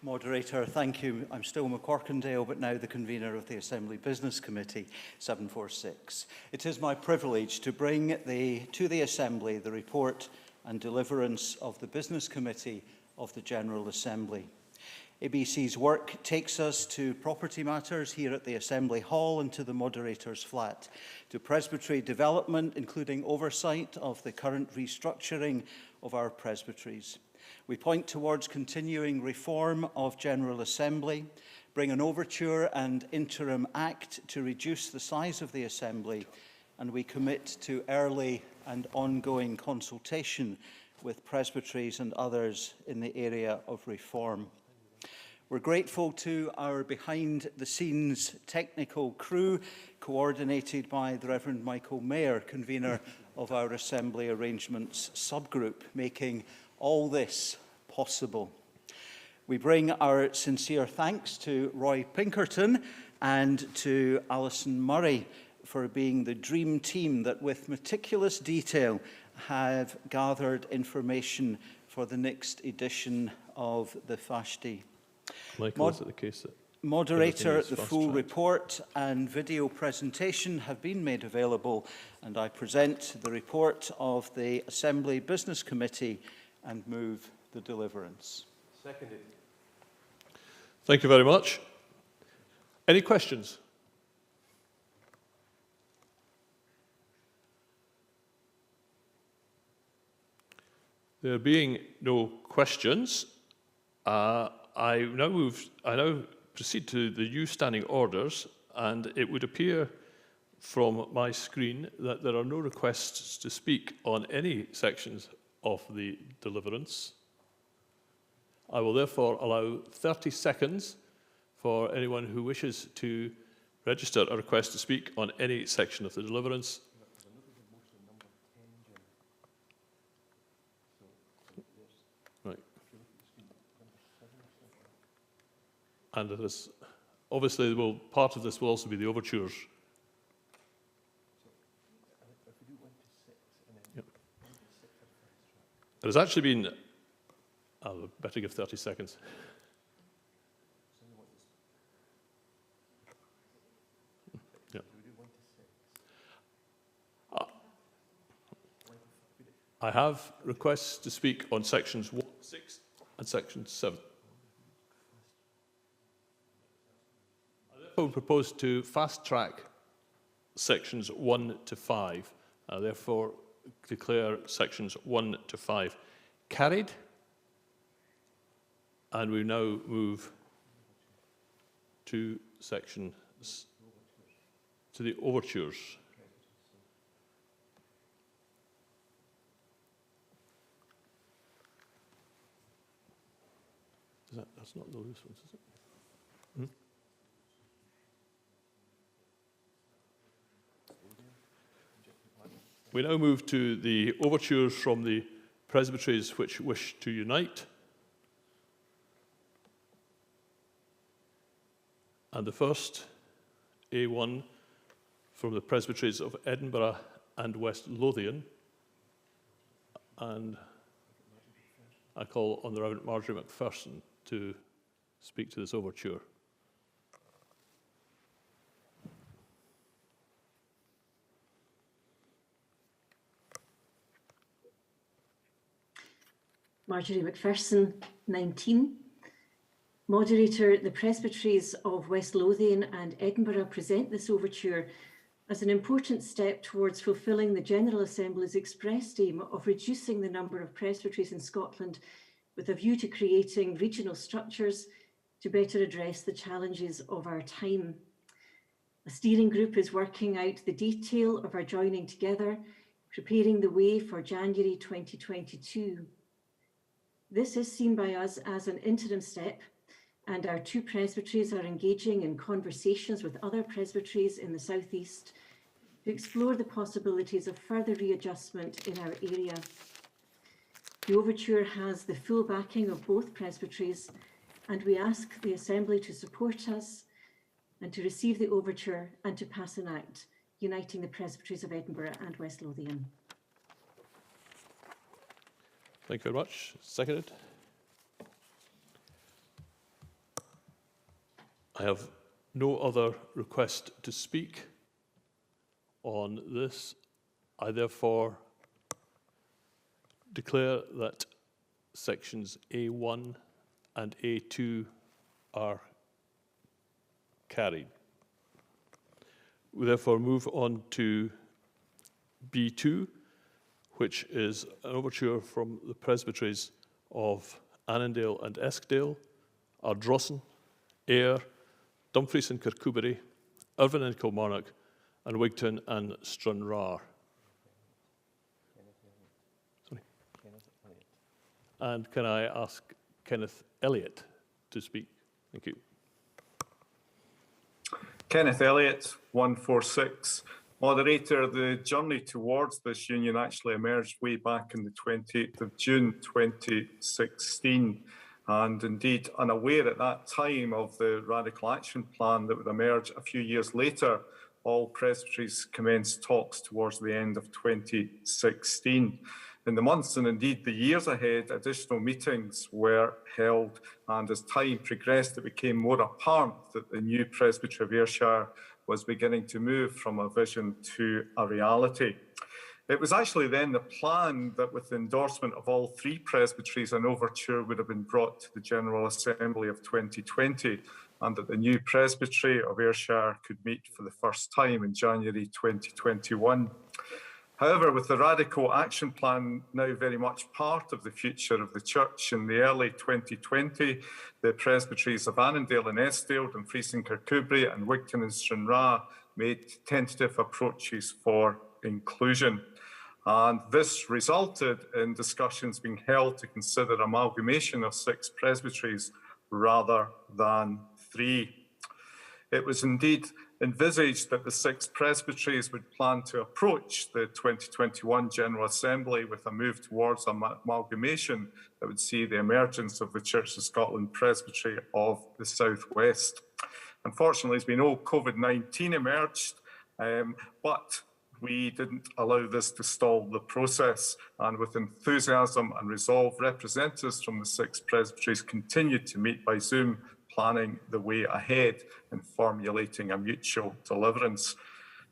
Moderator, thank you. I'm still McCorkindale, but now the convener of the Assembly Business Committee, 746. It is my privilege to bring to the Assembly the report and deliverance of the Business Committee of the General Assembly. ABC's work takes us to property matters here at the Assembly Hall and to the Moderator's flat, to presbytery development, including oversight of the current restructuring of our presbyteries. We point towards continuing reform of General Assembly, bring an overture and interim act to reduce the size of the Assembly, and we commit to early and ongoing consultation with presbyteries and others in the area of reform. We're grateful to our behind-the-scenes technical crew, coordinated by the Reverend Michael Mayer, convener of our Assembly Arrangements subgroup, making all this possible. We bring our sincere thanks to Roy Pinkerton and to Alison Murray for being the dream team that, with meticulous detail, have gathered information for the next edition of the Vashti. Michael, is it the case that Moderator, the full report and video presentation have been made available, and I present the report of the Assembly Business Committee and move the deliverance. Seconded. Thank you very much. Any questions? There being no questions, I now proceed to the new standing orders, and it would appear from my screen that there are no requests to speak on any sections of the deliverance. I will therefore allow 30 seconds for anyone who wishes to register a request to speak on any section of the deliverance. Right. And it is, obviously, part of this will also be the overtures. It has actually been, I'll better give 30 seconds. Yeah. I have requests to speak on sections 1 to 6 and section 7. I therefore propose to fast track sections 1 to 5. I therefore declare sections 1 to 5 carried, and we now move to sections, to the overtures. That's not the loose ones, is it? We now move to the overtures from the presbyteries which wish to unite. And the first, A1, from the presbyteries of Edinburgh and West Lothian. And I call on the Reverend Marjorie McPherson to speak to this overture. Marjorie McPherson, 19. Moderator, the presbyteries of West Lothian and Edinburgh present this overture as an important step towards fulfilling the General Assembly's expressed aim of reducing the number of presbyteries in Scotland with a view to creating regional structures to better address the challenges of our time. A steering group is working out the detail of our joining together, preparing the way for January 2022. This is seen by us as an interim step, and our two presbyteries are engaging in conversations with other presbyteries in the southeast to explore the possibilities of further readjustment in our area. The overture has the full backing of both presbyteries, and we ask the Assembly to support us and to receive the overture and to pass an act uniting the presbyteries of Edinburgh and West Lothian. Thank you very much. Seconded. I have no other request to speak on this. I therefore declare that sections A1 and A2 are carried. We therefore move on to B2, which is an overture from the presbyteries of Annandale and Eskdale, Ardrossan, Ayr, Dumfries and Kirkcudbright, Irvine and Kilmarnock, and Wigton and Stranraer. Sorry. And can I ask Kenneth Elliott to speak? Thank you. Kenneth Elliott, 146. Moderator, the journey towards this union actually emerged way back in the 28th of June 2016. And indeed, unaware at that time of the radical action plan that would emerge a few years later, all presbyteries commenced talks towards the end of 2016. In the months and indeed the years ahead, additional meetings were held, and as time progressed, it became more apparent that the new Presbytery of Ayrshire was beginning to move from a vision to a reality. It was actually then the plan that with the endorsement of all three presbyteries, an overture would have been brought to the General Assembly of 2020, and that the new Presbytery of Ayrshire could meet for the first time in January 2021. However, with the Radical Action Plan now very much part of the future of the Church, in the early 2020, the presbyteries of Annandale and Eskdale, Dumfries and Kirkcudbright, and Wigton and Stranraer made tentative approaches for inclusion. And this resulted in discussions being held to consider amalgamation of 6 presbyteries rather than 3. It was indeed envisaged that the 6 presbyteries would plan to approach the 2021 General Assembly with a move towards amalgamation that would see the emergence of the Church of Scotland Presbytery of the South West. Unfortunately, as we know, COVID-19 emerged, but we didn't allow this to stall the process, and with enthusiasm and resolve, representatives from the 6 presbyteries continued to meet by Zoom, planning the way ahead and formulating a mutual deliverance.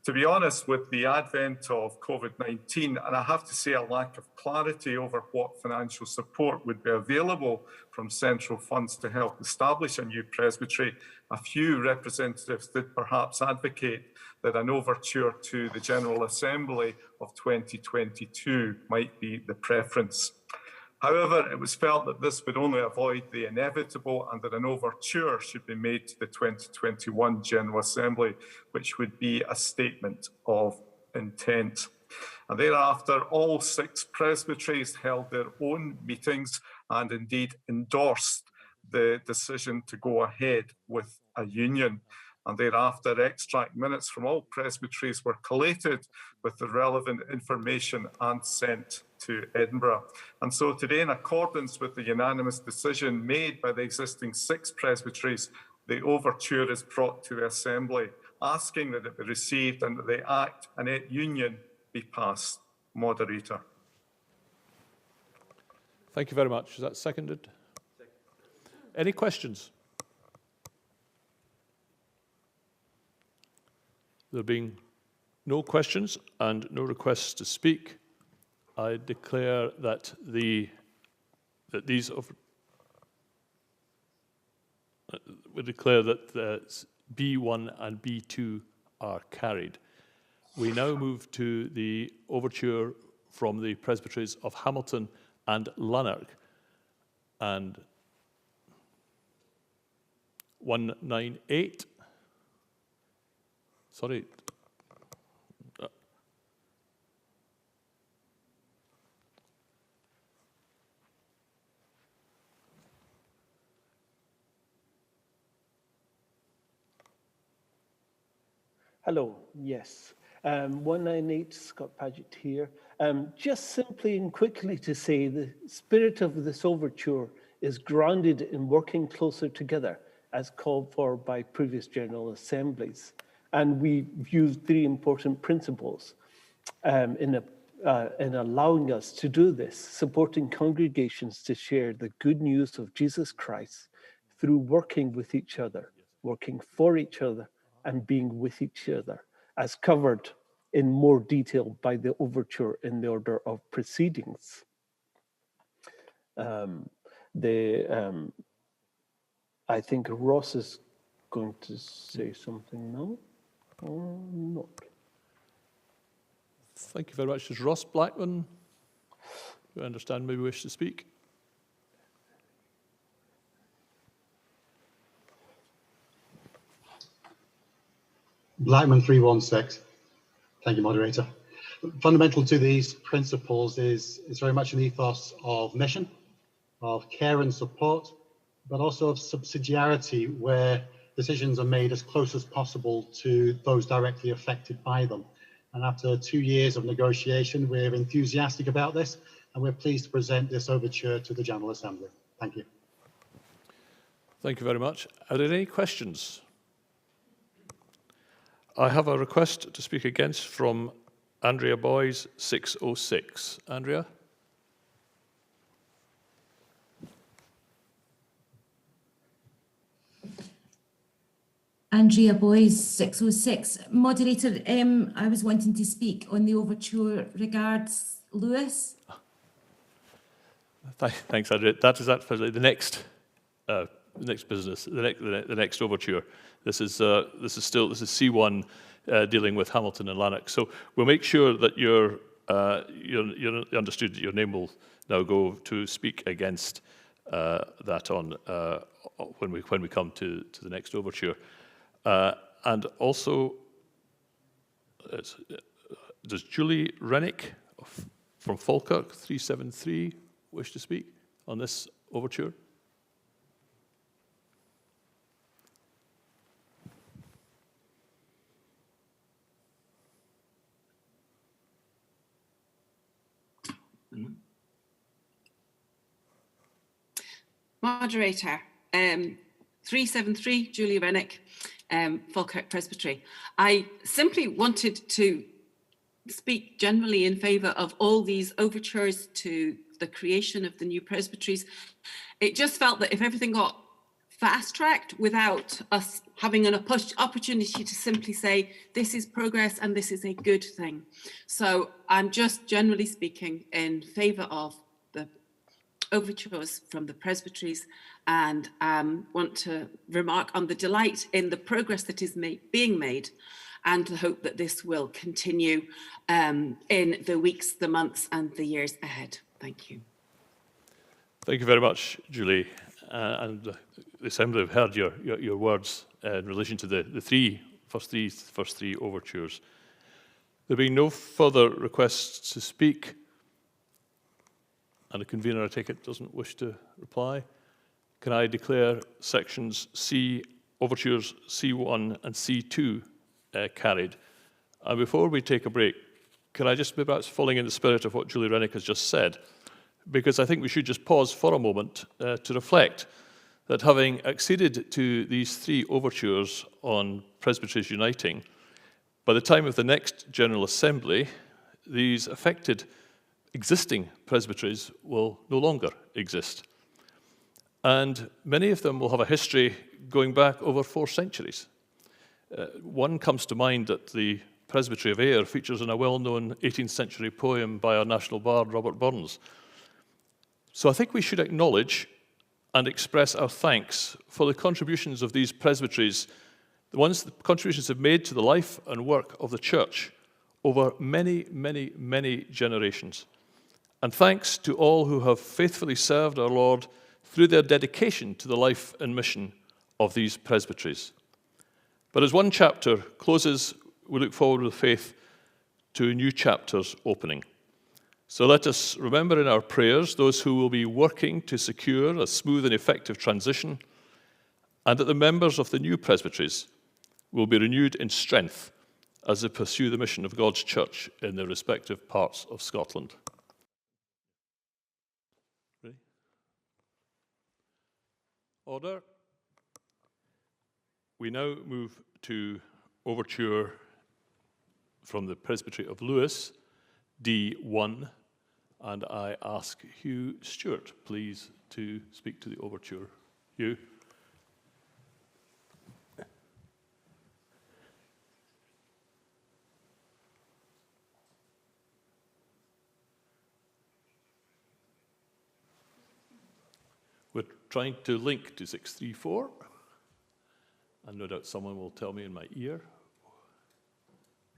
To be honest, with the advent of COVID-19, and I have to say a lack of clarity over what financial support would be available from central funds to help establish a new presbytery, a few representatives did perhaps advocate that an overture to the General Assembly of 2022 might be the preference. However, it was felt that this would only avoid the inevitable and that an overture should be made to the 2021 General Assembly, which would be a statement of intent. And thereafter, all 6 presbyteries held their own meetings and indeed endorsed the decision to go ahead with a union. And thereafter, extract minutes from all presbyteries were collated with the relevant information and sent to Edinburgh. And so today, in accordance with the unanimous decision made by the existing 6 presbyteries, the overture is brought to the Assembly, asking that it be received and that the Act and Union be passed. Moderator. Thank you very much. Is that seconded? Any questions? There being no questions and no requests to speak, I declare that we declare that B1 and B2 are carried. We now move to the overture from the presbyteries of Hamilton and Lanark, and 198. Sorry. Hello, yes. 198, Scott Paget here. Just simply and quickly to say the spirit of this overture is grounded in working closer together as called for by previous General Assemblies. And we've used 3 important principles in allowing us to do this, supporting congregations to share the good news of Jesus Christ through working with each other, working for each other, and being with each other, as covered in more detail by the overture in the order of proceedings. I think Ross is going to say something now, or not? Thank you very much. Does Ross Blackman, who I understand maybe wish to speak? Blackman 316. Thank you, moderator. Fundamental to these principles is very much an ethos of mission, of care and support, but also of subsidiarity, where decisions are made as close as possible to those directly affected by them. And after 2 years of negotiation, we're enthusiastic about this, and we're pleased to present this overture to the General Assembly. Thank you. Thank you very much. Are there any questions? I have a request to speak against from Andrea Boys, 606. Andrea? Andrea Boys, 606. Moderator, I was wanting to speak on the overture regards Lewis. Thanks, Andrea. That is actually the next business, the next overture. This is C1 dealing with Hamilton and Lanark. So we'll make sure that you're understood that your name will now go to speak against that on when we come to the next overture. And also, does Julie Rennick from Falkirk 373 wish to speak on this overture? Moderator, 373, Julie Rennick, Falkirk Presbytery. I simply wanted to speak generally in favour of all these overtures to the creation of the new presbyteries. It just felt that if everything got fast-tracked without us having an opportunity to simply say, this is progress and this is a good thing. So I'm just generally speaking in favour of the overtures from the presbyteries, and want to remark on the delight in the progress that is being made, and to hope that this will continue in the weeks, the months and the years ahead. Thank you. Thank you very much, Julie. And the Assembly have heard your words in relation to the first three overtures. There being no further requests to speak, and the convener, I take it, doesn't wish to reply, can I declare sections overtures C1 and C2 carried? And before we take a break, can I just, perhaps following in the spirit of what Julie Rennick has just said, because I think we should just pause for a moment to reflect that having acceded to these three overtures on presbyteries uniting, by the time of the next General Assembly, these affected existing presbyteries will no longer exist. And many of them will have a history going back over 4 centuries. One comes to mind that the Presbytery of Ayr features in a well-known 18th century poem by our national bard, Robert Burns. So I think we should acknowledge and express our thanks for the contributions of these presbyteries, the contributions have made to the life and work of the church over many, many, many generations. And thanks to all who have faithfully served our Lord through their dedication to the life and mission of these presbyteries. But as one chapter closes, we look forward with faith to a new chapter's opening. So let us remember in our prayers those who will be working to secure a smooth and effective transition, and that the members of the new presbyteries will be renewed in strength as they pursue the mission of God's church in their respective parts of Scotland. Ready? Order. We now move to overture from the Presbytery of Lewis, D1, and I ask Hugh Stewart, please, to speak to the overture. Hugh. We're trying to link to 634, and no doubt someone will tell me in my ear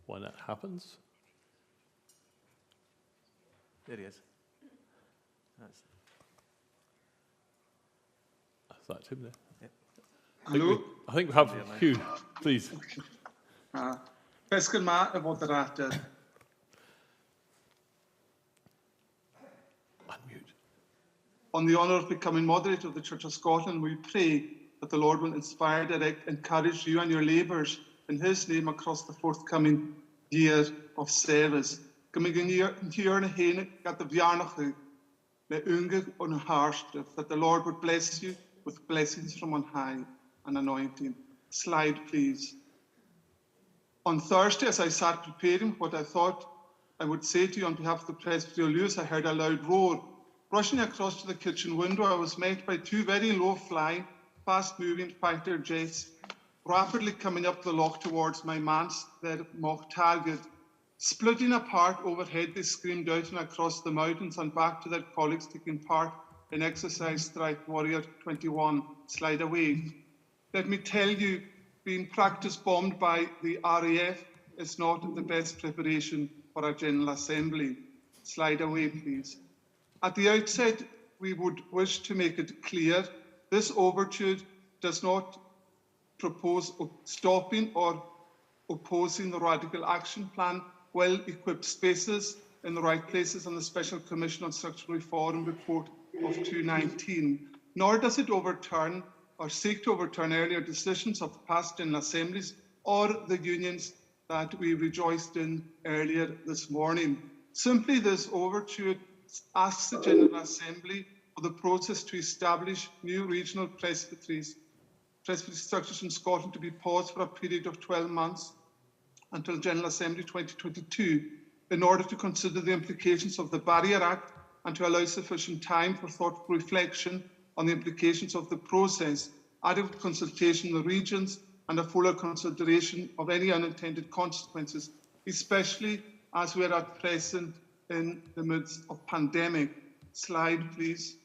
when that happens. There he is. That's, That's him there. Yep. I think we have Hugh, please. Pescan ma y moderator. Unmute. On the honour of becoming moderator of the Church of Scotland, we pray that the Lord will inspire, direct, encourage you and your labours in His name across the forthcoming year of service. That the Lord would bless you with blessings from on high and anointing. Slide, please. On Thursday, as I sat preparing what I thought I would say to you on behalf of the Presbytery Lewis, I heard a loud roar. Rushing across to the kitchen window, I was met by two very low-flying, fast-moving fighter jets, rapidly coming up the loch towards my manse, their mock target. Splitting apart overhead, they screamed out and across the mountains and back to their colleagues taking part in exercise strike Warrior 21. Slide away. Let me tell you, being practice bombed by the RAF is not the best preparation for a General Assembly. Slide away, please. At the outset, we would wish to make it clear this overture does not propose stopping or opposing the Radical Action Plan, well-equipped spaces in the right places on the Special Commission on Structural Reform report of 2019, nor does it overturn or seek to overturn earlier decisions of past General Assemblies or the unions that we rejoiced in earlier this morning. Simply, this overture asks the General Assembly for the process to establish new regional presbytery structures in Scotland to be paused for a period of 12 months until General Assembly 2022 in order to consider the implications of the Barrier Act and to allow sufficient time for thoughtful reflection on the implications of the process, adequate consultation in the regions, and a fuller consideration of any unintended consequences, especially as we are at present in the midst of pandemic. Slide, please.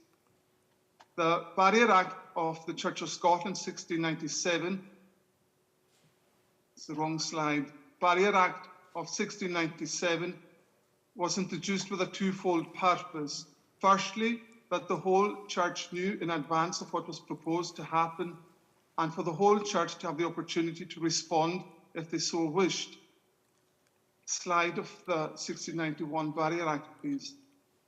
The Barrier Act of the Church of Scotland, 1697, it's the wrong slide. Barrier Act of 1697 was introduced with a twofold purpose. Firstly, that the whole Church knew in advance of what was proposed to happen, and for the whole Church to have the opportunity to respond if they so wished. Slide of the 1691 Barrier Act, please.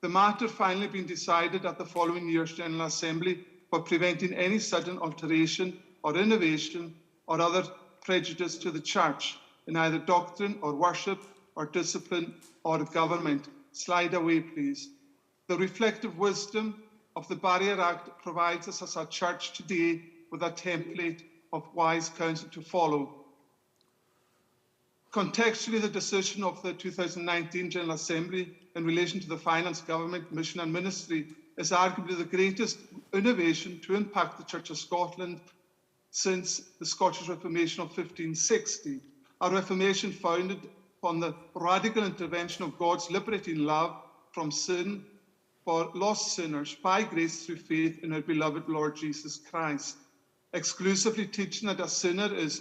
The matter finally being decided at the following year's General Assembly for preventing any sudden alteration or innovation or other prejudice to the Church in either doctrine or worship or discipline or government. Slide away, please. The reflective wisdom of the Barrier Act provides us as a Church today with a template of wise counsel to follow. Contextually, the decision of the 2019 General Assembly in relation to the finance, government, mission and ministry is arguably the greatest innovation to impact the Church of Scotland since the Scottish Reformation of 1560, a Reformation founded upon the radical intervention of God's liberating love from sin for lost sinners by grace through faith in our beloved Lord Jesus Christ, exclusively teaching that a sinner is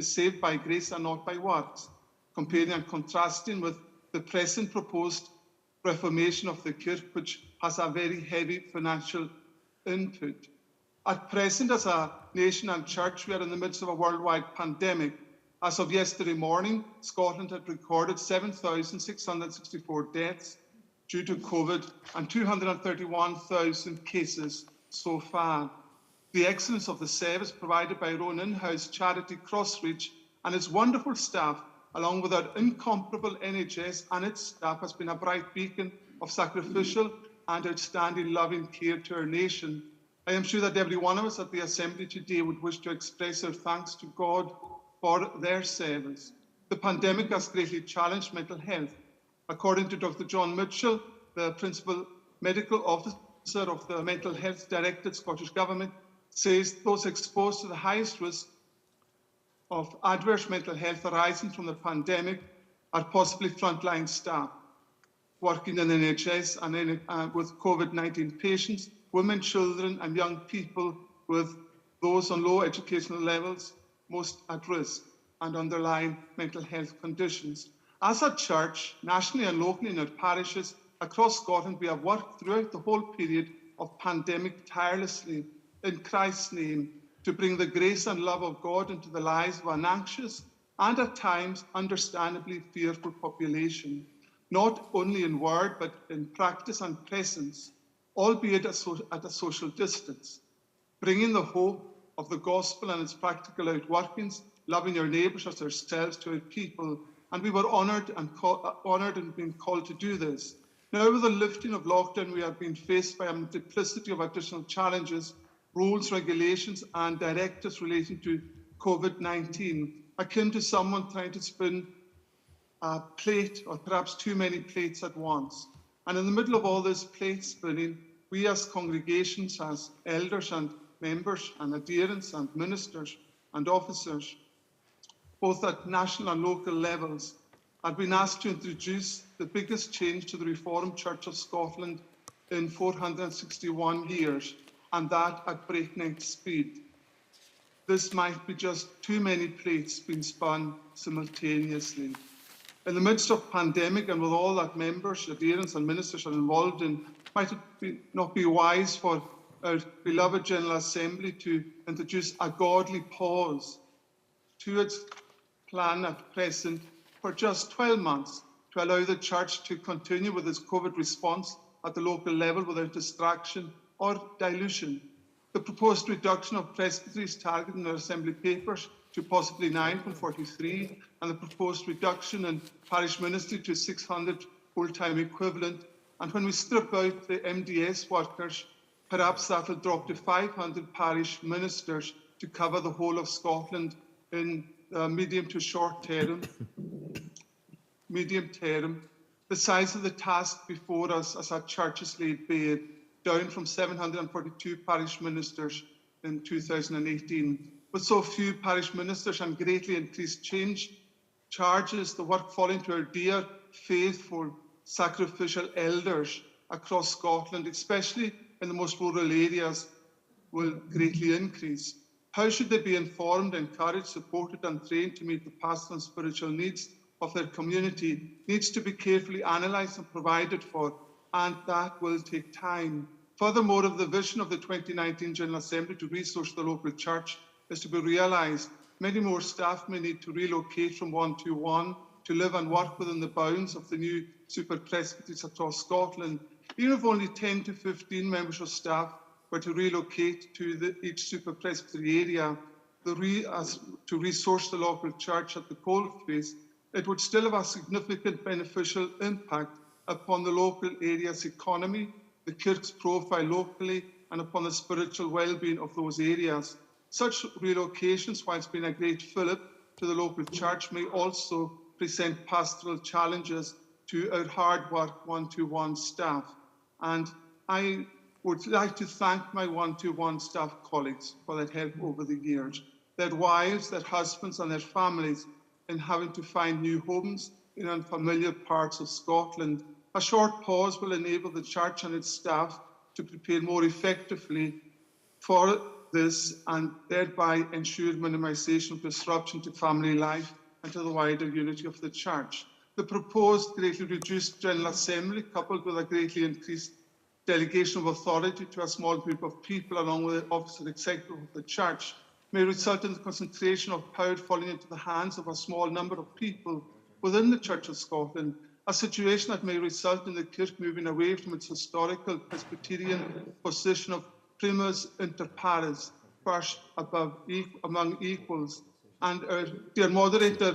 saved by grace and not by works, comparing and contrasting with the present proposed reformation of the Kirk, which has a very heavy financial input. At present, as a nation and church, we are in the midst of a worldwide pandemic. As of yesterday morning, Scotland had recorded 7,664 deaths due to COVID and 231,000 cases so far. The excellence of the service provided by our own in-house charity Crossreach and its wonderful staff, along with our incomparable NHS and its staff, has been a bright beacon of sacrificial and outstanding loving care to our nation. I am sure that every one of us at the Assembly today would wish to express our thanks to God for their service. The pandemic has greatly challenged mental health. According to Dr. John Mitchell, the Principal Medical Officer of the Mental Health Directorate Scottish Government, says those exposed to the highest risk of adverse mental health arising from the pandemic are possibly frontline staff working in NHS and with COVID-19 patients, women, children and young people, with those on low educational levels most at risk and underlying mental health conditions. As a church, nationally and locally in our parishes across Scotland, we have worked throughout the whole period of pandemic tirelessly in Christ's name to bring the grace and love of God into the lives of an anxious and at times understandably fearful population, not only in word but in practice and presence, albeit at a social distance, bringing the hope of the gospel and its practical outworkings, loving your neighbours as ourselves to our people. And we were honoured and being called to do this. Now, with the lifting of lockdown, we have been faced by a multiplicity of additional challenges, rules, regulations and directives relating to COVID-19, akin to someone trying to spin a plate or perhaps too many plates at once. And in the middle of all this plate spinning, we as congregations, as elders and members and adherents and ministers and officers, both at national and local levels, have been asked to introduce the biggest change to the Reformed Church of Scotland in 461 years, and that at breakneck speed. This might be just too many plates being spun simultaneously. In the midst of pandemic and with all that members, adherents and ministers are involved in, might it not be wise for our beloved General Assembly to introduce a godly pause to its plan at present for just 12 months to allow the Church to continue with its COVID response at the local level without distraction or dilution. The proposed reduction of presbyteries targeted in our Assembly papers to possibly 9 from 43, and the proposed reduction in parish ministry to 600 full-time equivalent. And when we strip out the MDS workers, perhaps that will drop to 500 parish ministers to cover the whole of Scotland in medium to short term. The size of the task before us as our church is laid bare, down from 742 parish ministers in 2018. With so few parish ministers and greatly increased charges, the work falling to our dear, faithful, sacrificial elders across Scotland, especially in the most rural areas, will greatly increase. How should they be informed, encouraged, supported and trained to meet the pastoral and spiritual needs of their community needs to be carefully analysed and provided for, and that will take time. Furthermore, if the vision of the 2019 General Assembly to resource the local church is to be realised, many more staff may need to relocate from 121 to live and work within the bounds of the new super presbyteries across Scotland. Even if only 10 to 15 members of staff were to relocate to each super presbytery area to resource the local church at the coalface, it would still have a significant beneficial impact upon the local area's economy, the kirk's profile locally, and upon the spiritual well-being of those areas. Such relocations, whilst being a great fillip to the local church, may also present pastoral challenges to our hard work 121 staff. And I would like to thank my 121 staff colleagues for their help over the years, their wives, their husbands and their families in having to find new homes in unfamiliar parts of Scotland. A short pause will enable the church and its staff to prepare more effectively for this and thereby ensure minimisation of disruption to family life and to the wider unity of the church. The proposed greatly reduced General Assembly, coupled with a greatly increased delegation of authority to a small group of people along with the office and executive of the church, may result in the concentration of power falling into the hands of a small number of people within the Church of Scotland, a situation that may result in the Kirk moving away from its historical Presbyterian position of primus inter pares, first among equals. And our dear moderator,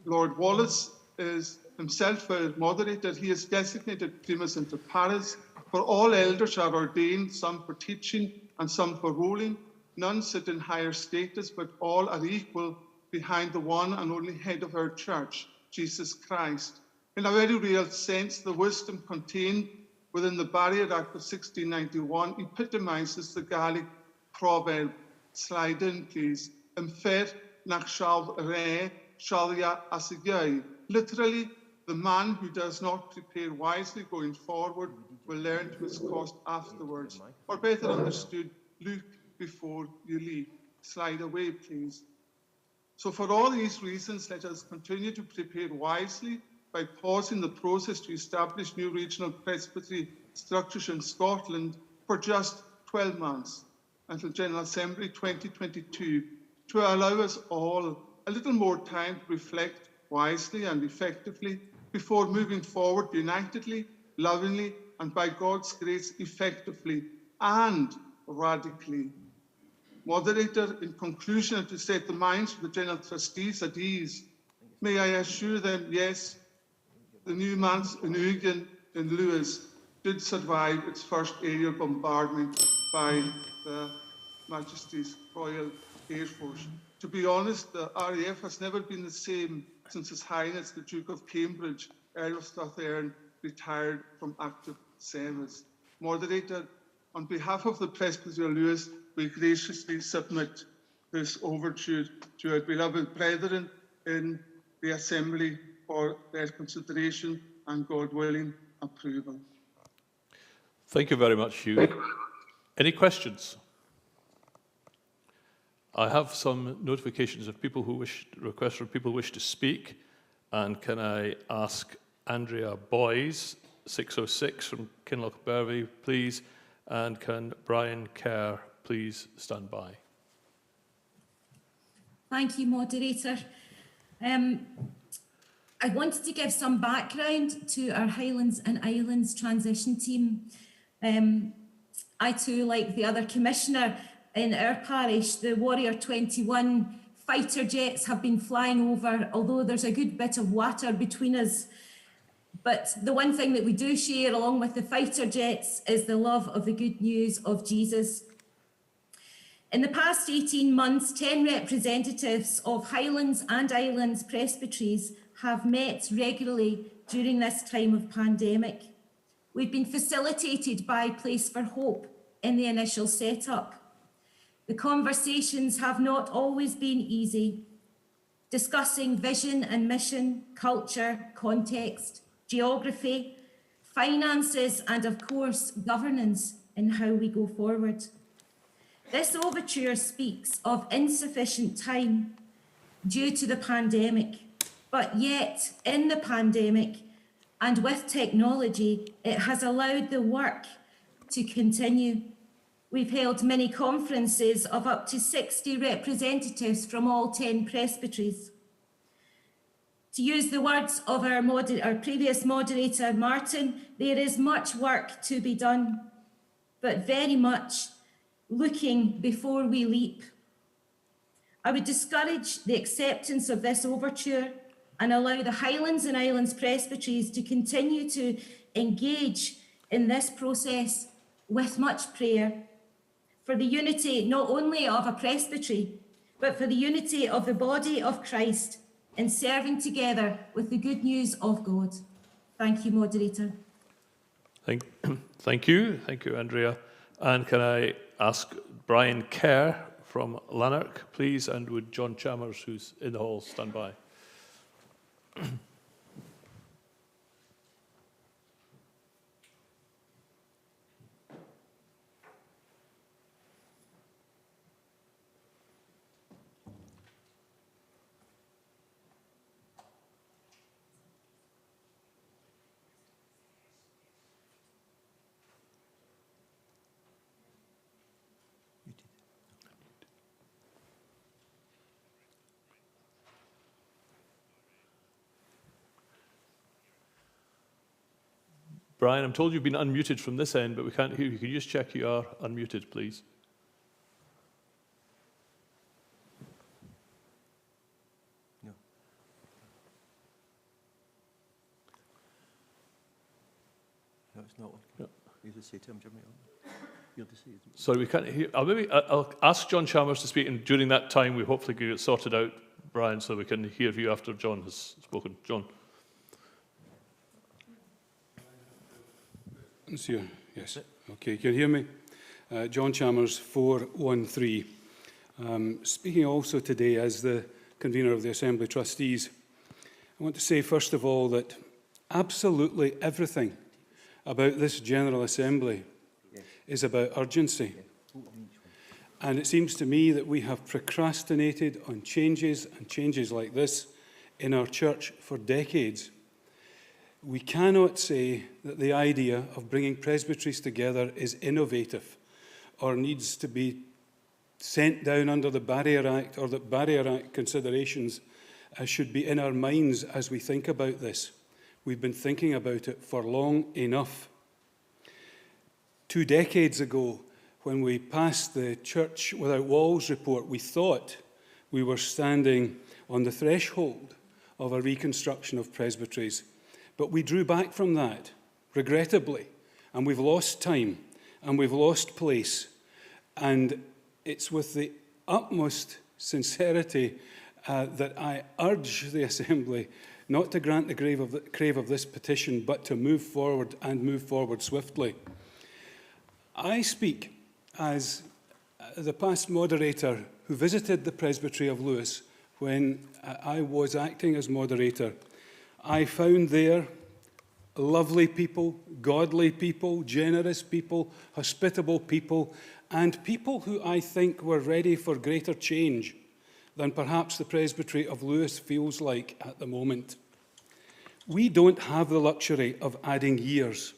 Lord Wallace, is himself a moderator. He is designated primus inter pares, for all elders are ordained, some for teaching and some for ruling. None sit in higher status, but all are equal behind the one and only head of our church, Jesus Christ. In a very real sense, the wisdom contained within the Barrier Act of 1691 epitomises the Gaelic proverb, slide in please, Ymfer nach shal re, shalia as a gay. Literally, The man who does not prepare wisely going forward will learn to his cost afterwards. Or better understood, look before you leap. Slide away, please. So for all these reasons, let us continue to prepare wisely by pausing the process to establish new regional presbytery structures in Scotland for just 12 months until General Assembly 2022, to allow us all a little more time to reflect wisely and effectively before moving forward unitedly, lovingly, and by God's grace effectively and radically. Moderator, in conclusion, and to set the minds of the General Trustees at ease, may I assure them, yes, the new manse in Ugan in Lewis did survive its first aerial bombardment by the Majesty's Royal Air Force. To be honest, the RAF has never been the same since His Highness the Duke of Cambridge, Earl of Strathearn, retired from active service. Moderator, on behalf of the Presbytery of Lewis, we graciously submit this overture to our beloved brethren in the Assembly for their consideration and, God willing, approval. Thank you very much, Hugh. Any questions? I have some notifications of people who requests for people who wish to speak. And can I ask Andrea Boys, 606 from Kinlochbervie, please? And can Brian Kerr please stand by? Thank you, moderator. I wanted to give some background to our Highlands and Islands transition team. I too, like the other commissioner in our parish, the Warrior 21 fighter jets have been flying over, although there's a good bit of water between us. But the one thing that we do share along with the fighter jets is the love of the good news of Jesus. In the past 18 months, 10 representatives of Highlands and Islands presbyteries have met regularly during this time of pandemic. We've been facilitated by Place for Hope in the initial setup. The conversations have not always been easy, discussing vision and mission, culture, context, geography, finances, and of course, governance in how we go forward. This overture speaks of insufficient time due to the pandemic, but yet in the pandemic and with technology, it has allowed the work to continue. We've held mini conferences of up to 60 representatives from all 10 presbyteries. To use the words of our previous moderator, Martin, there is much work to be done, but very much looking before we leap. I would discourage the acceptance of this overture and allow the Highlands and Islands presbyteries to continue to engage in this process with much prayer for the unity not only of a presbytery, but for the unity of the body of Christ in serving together with the good news of God. Thank you, moderator. Thank you, Andrea. And can I ask Brian Kerr from Lanark, please, and would John Chalmers, who's in the hall, stand by? Brian, I'm told you've been unmuted from this end, but we can't hear you. Can you just check you are unmuted, please? No. No, it's not working. No. You just say to him, Jimmy. You'll just say it. Sorry, we can't hear. I'll ask John Chalmers to speak, and during that time, we hopefully get it sorted out, Brian, so we can hear you after John has spoken. John. Yes. Okay, can you hear me? John Chalmers, 413. Speaking also today as the convener of the Assembly Trustees, I want to say first of all that absolutely everything about this General Assembly is about urgency. And it seems to me that we have procrastinated on changes and changes like this in our church for decades. We cannot say that the idea of bringing presbyteries together is innovative or needs to be sent down under the Barrier Act, or that Barrier Act considerations should be in our minds as we think about this. We've been thinking about it for long enough. 2 decades ago, when we passed the Church Without Walls report, we thought we were standing on the threshold of a reconstruction of presbyteries. But we drew back from that, regrettably, and we've lost time, and we've lost place. And it's with the utmost sincerity that I urge the Assembly not to grant the crave of this petition, but to move forward, and move forward swiftly. I speak as the past moderator who visited the Presbytery of Lewis when I was acting as moderator. I found there lovely people, godly people, generous people, hospitable people, and people who I think were ready for greater change than perhaps the Presbytery of Lewis feels like at the moment. We don't have the luxury of adding years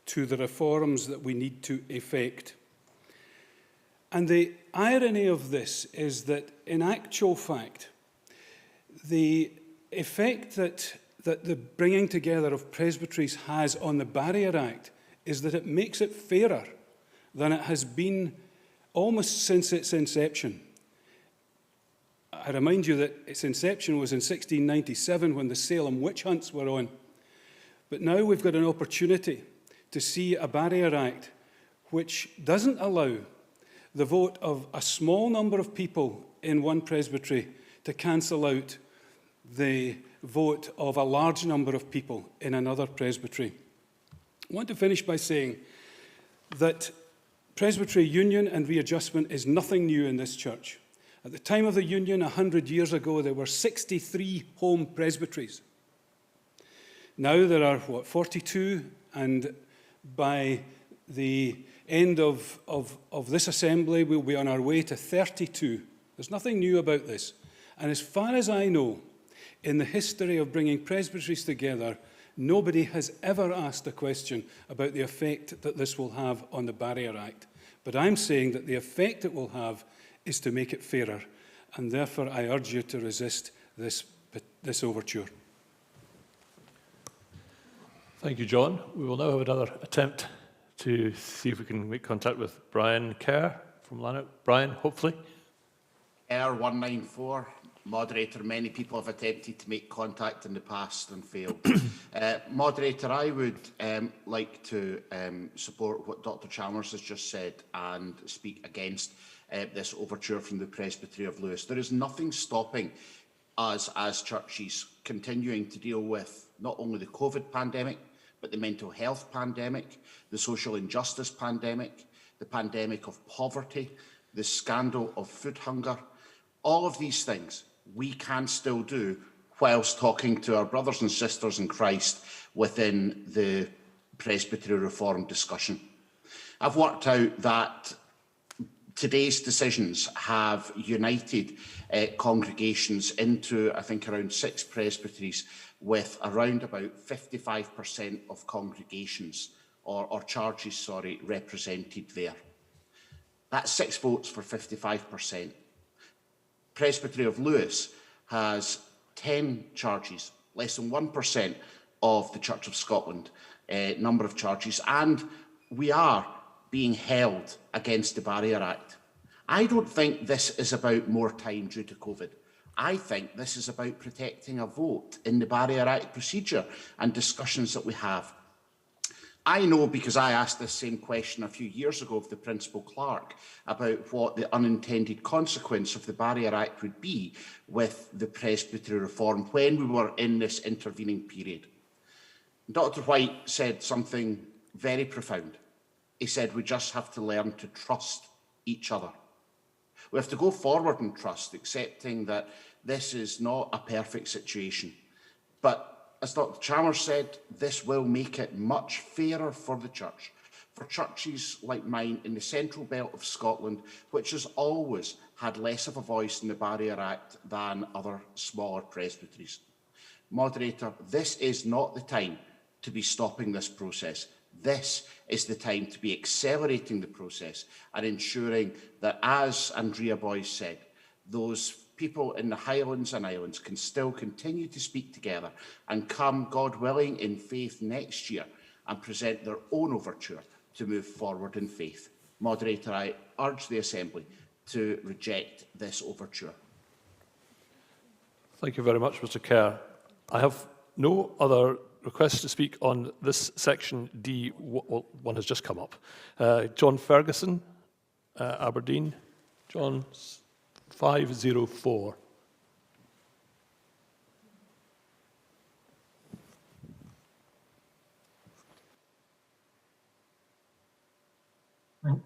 to the reforms that we need to effect. And the irony of this is that, in actual fact, the effect that the bringing together of presbyteries has on the Barrier Act is that it makes it fairer than it has been almost since its inception. I remind you that its inception was in 1697 when the Salem witch hunts were on. But now we've got an opportunity to see a Barrier Act which doesn't allow the vote of a small number of people in one presbytery to cancel out the vote of a large number of people in another presbytery. I want to finish by saying that presbytery union and readjustment is nothing new in this church. At the time of the union, 100 years ago, there were 63 home presbyteries. Now there are, 42, and by the end of this assembly, we'll be on our way to 32. There's nothing new about this. And as far as I know, in the history of bringing presbyteries together, nobody has ever asked a question about the effect that this will have on the Barrier Act. But I'm saying that the effect it will have is to make it fairer, and therefore I urge you to resist this overture. Thank you, John. We will now have another attempt to see if we can make contact with Brian Kerr from Lanark. Brian, hopefully. Kerr 194. Moderator, many people have attempted to make contact in the past and failed. Moderator, I would like to support what Dr. Chalmers has just said and speak against this overture from the Presbytery of Lewis. There is nothing stopping us as churches continuing to deal with not only the COVID pandemic, but the mental health pandemic, the social injustice pandemic, the pandemic of poverty, the scandal of food hunger. All of these things we can still do whilst talking to our brothers and sisters in Christ within the Presbytery Reform discussion. I've worked out that today's decisions have united congregations into, I think, around 6 presbyteries with around about 55% of congregations or charges, represented there. That's 6 votes for 55%. Presbytery of Lewis has 10 charges, less than 1% of the Church of Scotland number of charges, and we are being held against the Barrier Act. I don't think this is about more time due to COVID. I think this is about protecting a vote in the Barrier Act procedure and discussions that we have. I know, because I asked this same question a few years ago of the Principal Clerk about what the unintended consequence of the Barrier Act would be with the Presbytery Reform when we were in this intervening period. Dr. White said something very profound. He said we just have to learn to trust each other. We have to go forward in trust, accepting that this is not a perfect situation. But as Dr. Chalmers said, this will make it much fairer for the church, for churches like mine in the central belt of Scotland, which has always had less of a voice in the Barrier Act than other smaller presbyteries. Moderator, this is not the time to be stopping this process. This is the time to be accelerating the process and ensuring that, as Andrea Boyce said, those people in the Highlands and Islands can still continue to speak together and come, God willing, in faith next year and present their own overture to move forward in faith. Moderator, I urge the Assembly to reject this overture. Thank you very much, Mr. Kerr. I have no other requests to speak on this section D. Well, one has just come up. John Ferguson, Aberdeen. John, 504.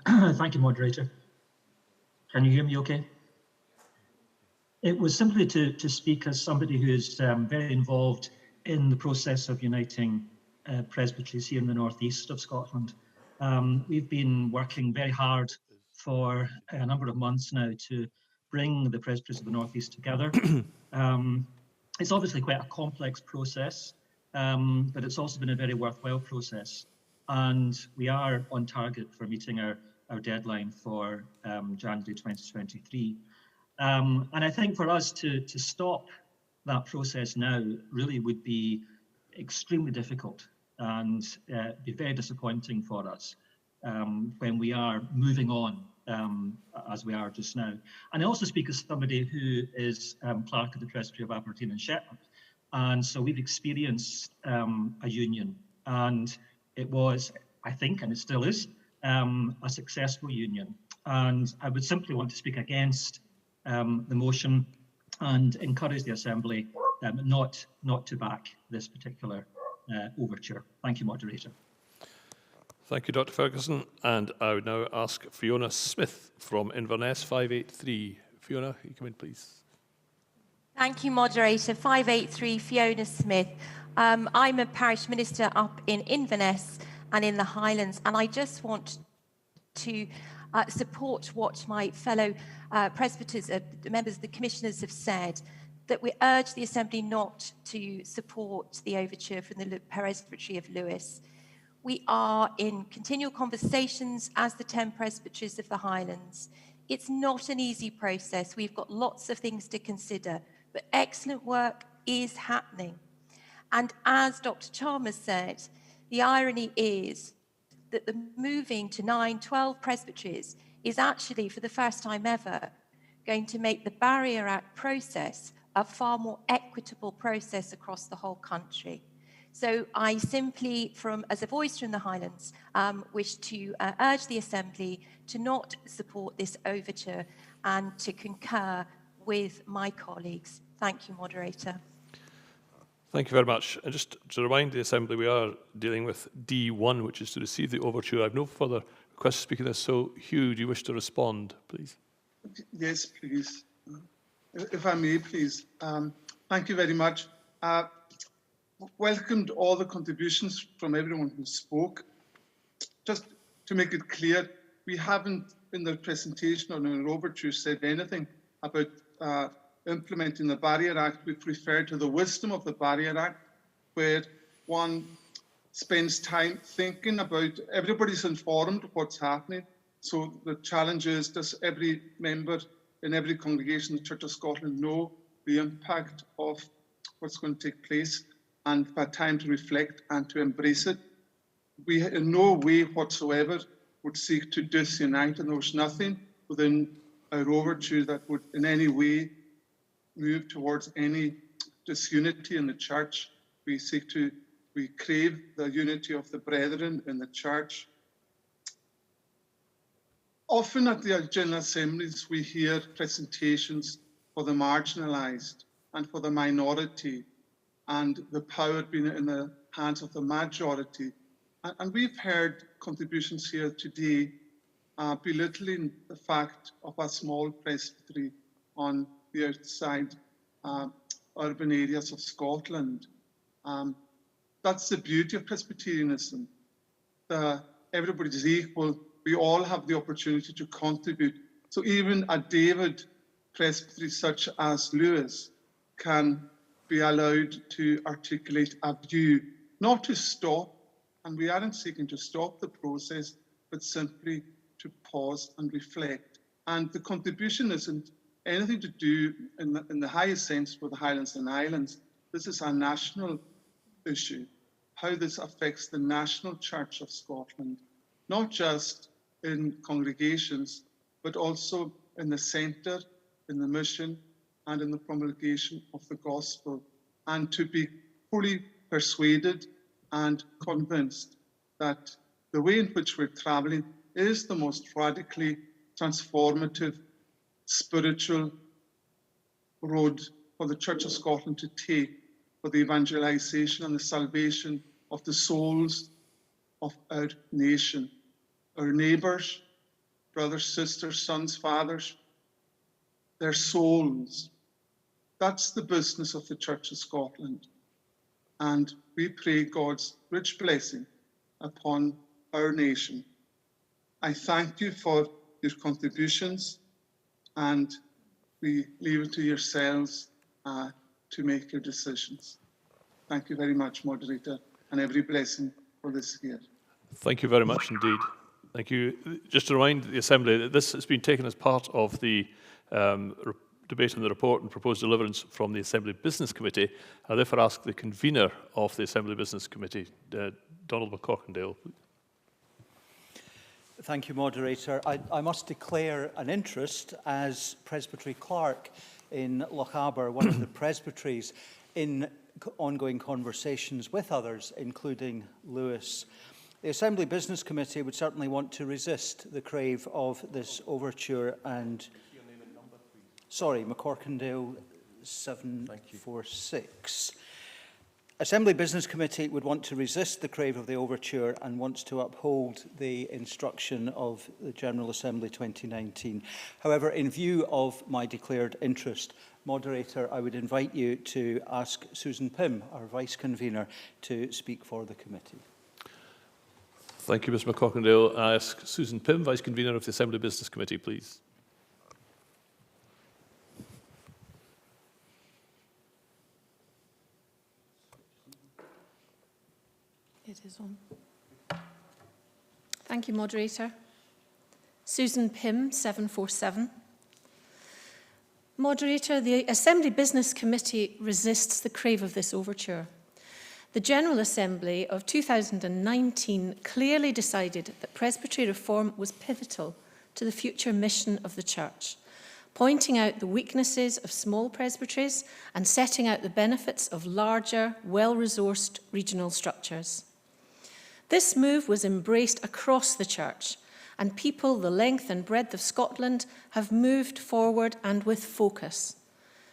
Thank you, moderator. Can you hear me okay? It was simply to speak as somebody who is very involved in the process of uniting presbyteries here in the northeast of Scotland. We've been working very hard for a number of months now to bring the presbyteries of the northeast together. It's obviously quite a complex process, but it's also been a very worthwhile process. And we are on target for meeting our deadline for January 2023. And I think for us to stop that process now really would be extremely difficult and be very disappointing for us when we are moving on as we are just now. And I also speak as somebody who is clerk of the Presbytery of Aberdeen and Shetland. And so we've experienced a union, and it was, I think, and it still is, a successful union. And I would simply want to speak against the motion and encourage the Assembly not to back this particular overture. Thank you, moderator. Thank you, Dr. Ferguson. And I would now ask Fiona Smith from Inverness, 583. Fiona, you come in, please. Thank you, moderator. 583, Fiona Smith. I'm a parish minister up in Inverness and in the Highlands, and I just want to support what my fellow presbyters, the members of the commissioners have said, that we urge the Assembly not to support the overture from the Presbytery of Lewis. We are in continual conversations as the 10 presbyteries of the Highlands. It's not an easy process. We've got lots of things to consider, but excellent work is happening. And as Dr. Chalmers said, the irony is that the moving to 9-12 presbyteries is actually, for the first time ever, going to make the Barrier Act process a far more equitable process across the whole country. So I simply, as a voice from the Highlands, wish to urge the Assembly to not support this overture and to concur with my colleagues. Thank you, moderator. Thank you very much. And just to remind the Assembly, we are dealing with D1, which is to receive the overture. I have no further requests to speak on this. So, Hugh, do you wish to respond, please? Yes, please. If I may, please. Thank you very much. Welcomed all the contributions from everyone who spoke. Just to make it clear, we haven't in the presentation or in our overture said anything about implementing the Barrier Act. We've referred to the wisdom of the Barrier Act, where one spends time thinking about, everybody's informed of what's happening. So the challenge is, does every member in every congregation in the Church of Scotland know the impact of what's going to take place, and have time to reflect and to embrace it? We in no way whatsoever would seek to disunite, and there was nothing within our overture that would in any way move towards any disunity in the church. We crave the unity of the brethren in the church. Often at the General Assemblies, we hear presentations for the marginalised and for the minority, and the power being in the hands of the majority. And we've heard contributions here today belittling the fact of a small presbytery on the outside urban areas of Scotland. That's the beauty of Presbyterianism. Everybody's equal. We all have the opportunity to contribute. So even a David presbytery such as Lewis can be allowed to articulate a view, not to stop, and we aren't seeking to stop the process, but simply to pause and reflect. And the contribution isn't anything to do in the highest sense for the Highlands and Islands. This is a national issue, how this affects the national Church of Scotland, not just in congregations, but also in the centre, in the mission, and in the promulgation of the gospel, and to be fully persuaded and convinced that the way in which we're travelling is the most radically transformative spiritual road for the Church of Scotland to take for the evangelisation and the salvation of the souls of our nation, our neighbours, brothers, sisters, sons, fathers, their souls. That's the business of the Church of Scotland. And we pray God's rich blessing upon our nation. I thank you for your contributions, and we leave it to yourselves to make your decisions. Thank you very much, Moderator, and every blessing for this year. Thank you very much indeed. Thank you. Just to remind the Assembly that this has been taken as part of the debate on the report and proposed deliverance from the Assembly Business Committee. I therefore ask the convener of the Assembly Business Committee, Donald McCorkindale. Thank you, Moderator. I must declare an interest as Presbytery Clerk in Lochaber, one of the presbyteries, in ongoing conversations with others, including Lewis. The Assembly Business Committee would certainly want to resist the crave of this overture and... Sorry, McCorkindale 746. Assembly Business Committee would want to resist the crave of the overture and wants to uphold the instruction of the General Assembly 2019. However, in view of my declared interest, Moderator, I would invite you to ask Susan Pym, our Vice Convener, to speak for the committee. Thank you, Mr McCorkindale. I ask Susan Pym, Vice Convener of the Assembly Business Committee, please. It is on. Thank you, Moderator. Susan Pym, 747. Moderator, the Assembly Business Committee resists the crave of this overture. The General Assembly of 2019 clearly decided that Presbytery Reform was pivotal to the future mission of the Church, pointing out the weaknesses of small presbyteries and setting out the benefits of larger, well-resourced regional structures. This move was embraced across the Church, and people the length and breadth of Scotland have moved forward and with focus.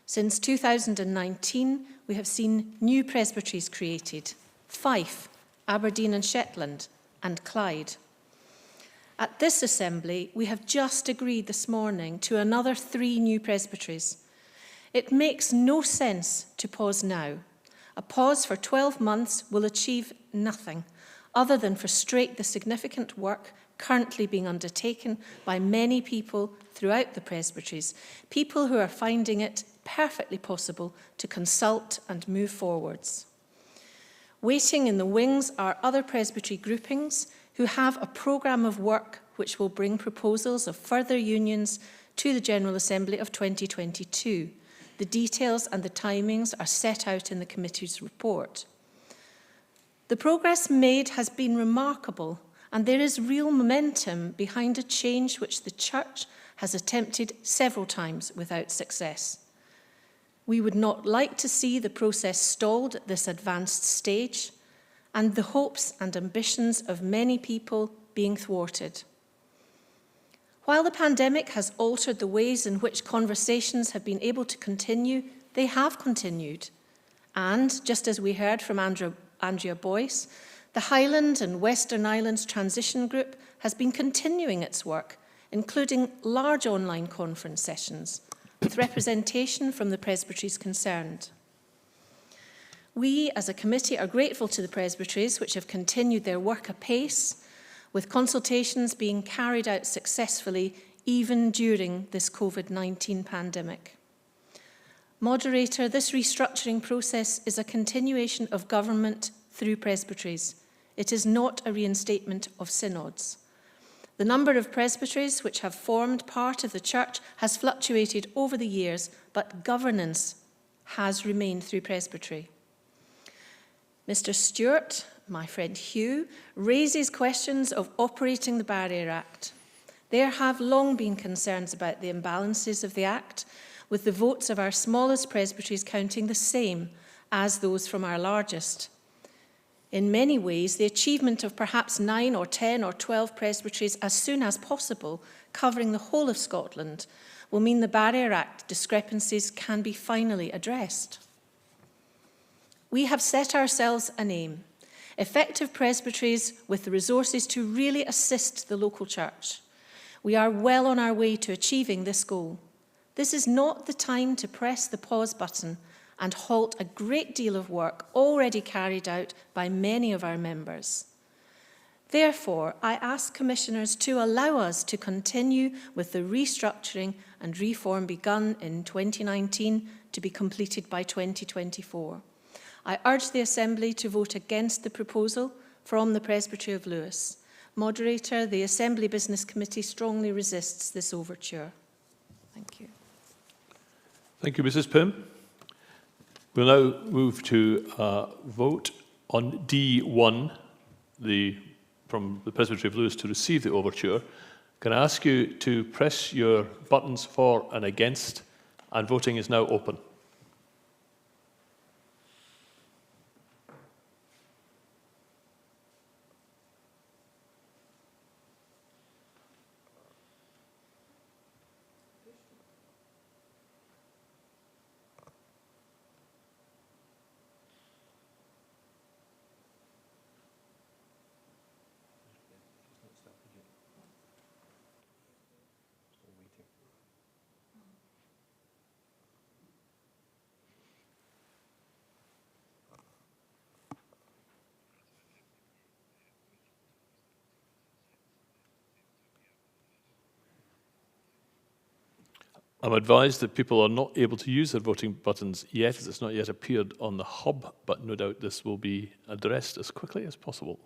Since 2019, we have seen new presbyteries created: Fife, Aberdeen and Shetland, and Clyde. At this Assembly, we have just agreed this morning to another 3 new presbyteries. It makes no sense to pause now. A pause for 12 months will achieve nothing other than frustrate the significant work currently being undertaken by many people throughout the presbyteries, people who are finding it perfectly possible to consult and move forwards. Waiting in the wings are other presbytery groupings who have a programme of work which will bring proposals of further unions to the General Assembly of 2022. The details and the timings are set out in the committee's report. The progress made has been remarkable, and there is real momentum behind a change which the Church has attempted several times without success. We would not like to see the process stalled at this advanced stage, and the hopes and ambitions of many people being thwarted. While the pandemic has altered the ways in which conversations have been able to continue, they have continued. And, just as we heard from Andrea Boyce, the Highland and Western Islands Transition Group has been continuing its work, including large online conference sessions, with representation from the presbyteries concerned. We, as a committee, are grateful to the presbyteries which have continued their work apace, with consultations being carried out successfully even during this COVID-19 pandemic. Moderator, this restructuring process is a continuation of government through presbyteries. It is not a reinstatement of synods. The number of presbyteries which have formed part of the church has fluctuated over the years, but governance has remained through presbytery. Mr. Stewart, my friend Hugh, raises questions of operating the Barrier Act. There have long been concerns about the imbalances of the Act, with the votes of our smallest presbyteries counting the same as those from our largest. In many ways, the achievement of perhaps 9 or 10 or 12 presbyteries as soon as possible, covering the whole of Scotland, will mean the Barrier Act discrepancies can be finally addressed. We have set ourselves an aim: effective presbyteries with the resources to really assist the local church. We are well on our way to achieving this goal. This is not the time to press the pause button and halt a great deal of work already carried out by many of our members. Therefore, I ask commissioners to allow us to continue with the restructuring and reform begun in 2019 to be completed by 2024. I urge the Assembly to vote against the proposal from the Presbytery of Lewis. Moderator, the Assembly Business Committee strongly resists this overture. Thank you. Thank you, Mrs. Pym. We'll now move to vote on D1, from the Presbytery of Lewis to receive the overture. Can I ask you to press your buttons for and against, and voting is now open. I'm advised that people are not able to use their voting buttons yet, as it's not yet appeared on the hub, but no doubt this will be addressed as quickly as possible.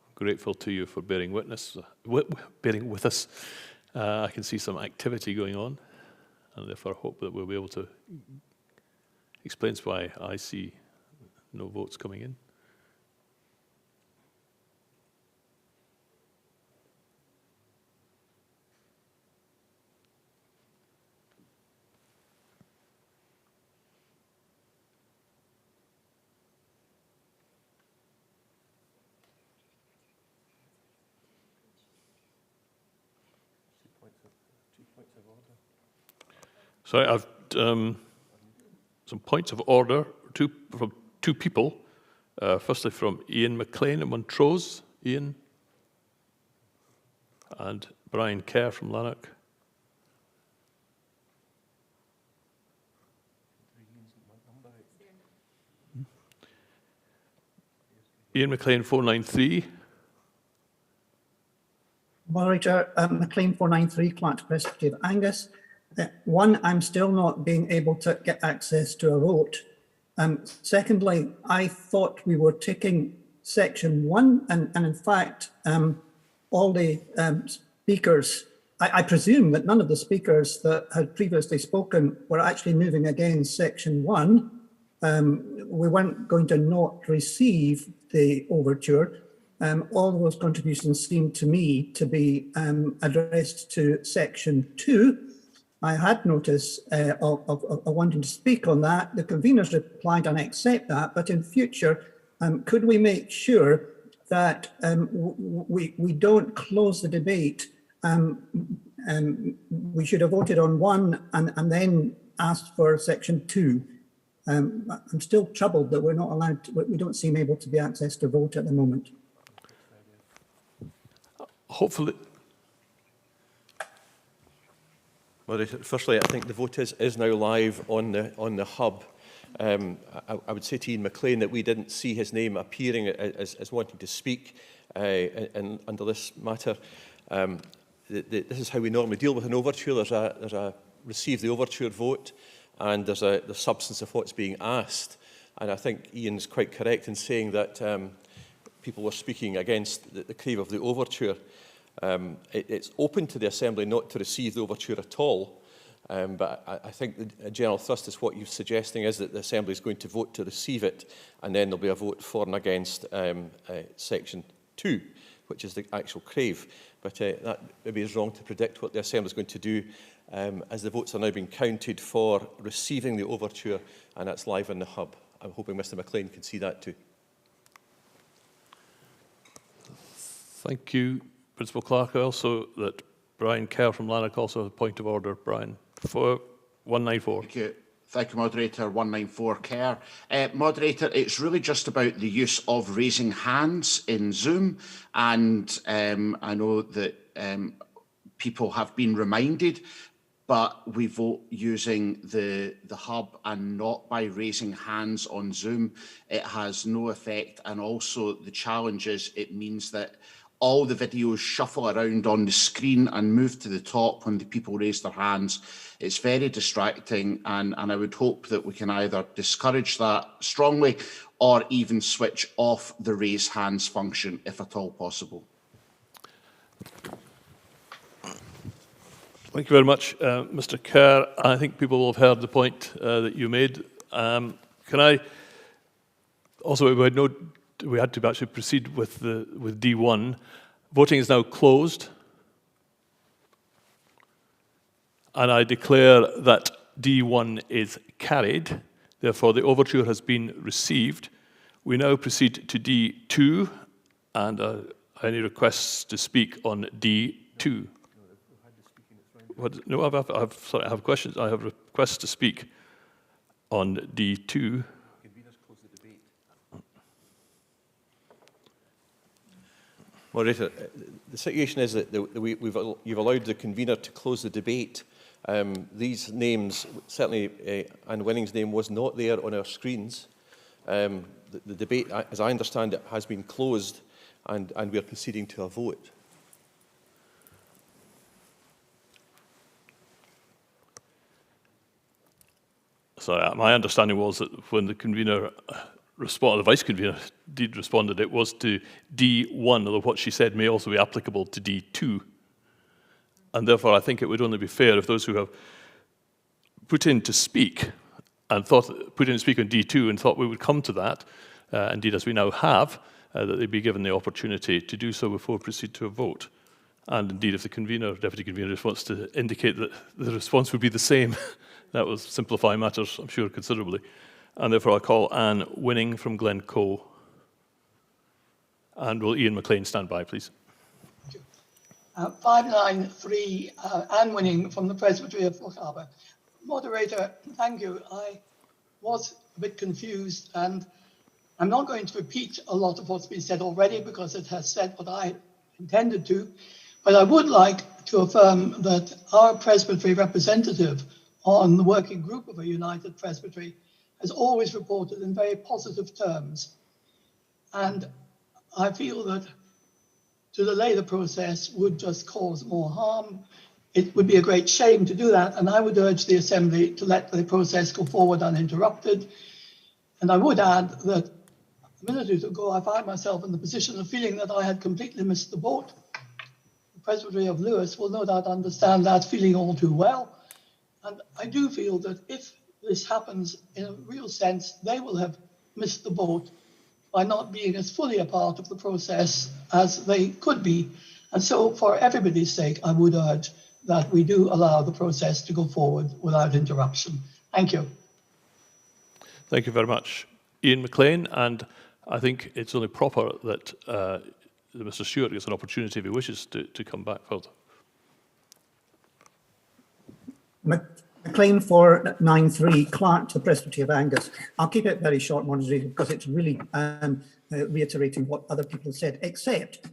I'm grateful to you for bearing with us. I can see some activity going on, and therefore hope that we'll be able to explains why I see no votes coming in. Sorry, I've some points of order from two people. Firstly, from Ian McLean in Montrose. Ian. And Brian Kerr from Lanark. Ian McLean, 493. Moderator, McLean 493, Clark Presbytery of Angus. One, I'm still not being able to get access to a vote. Secondly, I thought we were taking section 1, and in fact, all the speakers, I presume that none of the speakers that had previously spoken were actually moving against section 1. We weren't going to not receive the overture. All those contributions seem to me to be addressed to section 2. I had notice of wanting to speak on that. The conveners replied, and I accept that, but in future, could we make sure that we don't close the debate? We should have voted on 1 and then asked for section 2. I'm still troubled that we're not allowed to, we don't seem able to be accessed to vote at the moment. hopefully... Moderator, firstly, I think the vote is now live on the hub. I would say to Ian McLean that we didn't see his name appearing as wanting to speak under this matter. This is how we normally deal with an overture. There's a receive the overture vote, and there's the substance of what's being asked. And I think Ian's quite correct in saying that people were speaking against the crave of the overture. It's open to the Assembly not to receive the overture at all, but I think the general thrust is what you're suggesting is that the Assembly is going to vote to receive it, and then there'll be a vote for and against Section 2, which is the actual crave. But that maybe is wrong to predict what the Assembly is going to do, as the votes are now being counted for receiving the overture, and that's live in the hub. I'm hoping Mr McLean can see that too. Thank you, Principal Clerk. Also that Brian Kerr from Lanark also has a point of order. Brian, for 194. Thank you. Thank you, Moderator. 194 Kerr. Moderator, it's really just about the use of raising hands in Zoom, and I know that people have been reminded, but we vote using the hub and not by raising hands on Zoom. It has no effect, and also the challenge is it means that all the videos shuffle around on the screen and move to the top when the people raise their hands. It's very distracting, and I would hope that we can either discourage that strongly or even switch off the raise hands function if at all possible. Thank you very much, Mr. Kerr. I think people will have heard the point that you made. Can I also, we had to actually proceed with D1. Voting is now closed, and I declare that D1 is carried. Therefore, the overture has been received. We now proceed to D2, and any requests to speak on D2? No, I have questions. I have requests to speak on D2. Moderator, the situation is that you've allowed the convener to close the debate. These names, certainly Anne Winning's name was not there on our screens. The debate, as I understand it, has been closed, and we are proceeding to a vote. So my understanding was that when the convener responded, the vice convener did responded, it was to D1, although what she said may also be applicable to D2. And therefore, I think it would only be fair if those who have put in to speak and put in to speak on D2 and thought we would come to that, indeed as we now have, that they be given the opportunity to do so before we proceed to a vote. And indeed, if the convener, deputy convener, wants to indicate that the response would be the same, that will simplify matters, I'm sure, considerably. And therefore, I call Anne Winning from Glencoe. And will Ian McLean stand by, please? 593, Anne Winning from the Presbytery of Harbour. Moderator, thank you. I was a bit confused, and I'm not going to repeat a lot of what's been said already because it has said what I intended to, but I would like to affirm that our Presbytery representative on the working group of a United Presbytery has always reported in very positive terms. And I feel that to delay the process would just cause more harm. It would be a great shame to do that, and I would urge the Assembly to let the process go forward uninterrupted. And I would add that a minute or two ago, I found myself in the position of feeling that I had completely missed the boat. The Presbytery of Lewis will no doubt understand that feeling all too well. And I do feel that if this happens in a real sense, they will have missed the boat by not being as fully a part of the process as they could be. And so for everybody's sake, I would urge that we do allow the process to go forward without interruption. Thank you. Thank you very much, Ian McLean. And I think it's only proper that Mr. Stewart gets an opportunity if he wishes to come back further. McLean 493, Clark to the Presbytery of Angus. I'll keep it very short, moderator, because it's really reiterating what other people said, except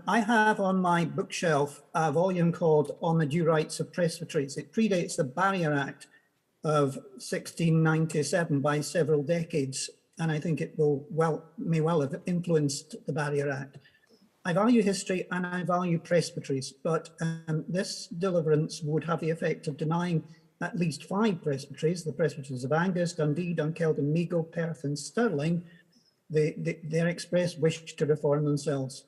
I have on my bookshelf a volume called On the Due Rights of Presbyteries. It predates the Barrier Act of 1697 by several decades, and I think it may well have influenced the Barrier Act. I value history and I value presbyteries, but this deliverance would have the effect of denying at least 5 presbyteries, the presbyteries of Angus, Dundee, Dunkeld, Meagle, Perth and Stirling, their express wish to reform themselves.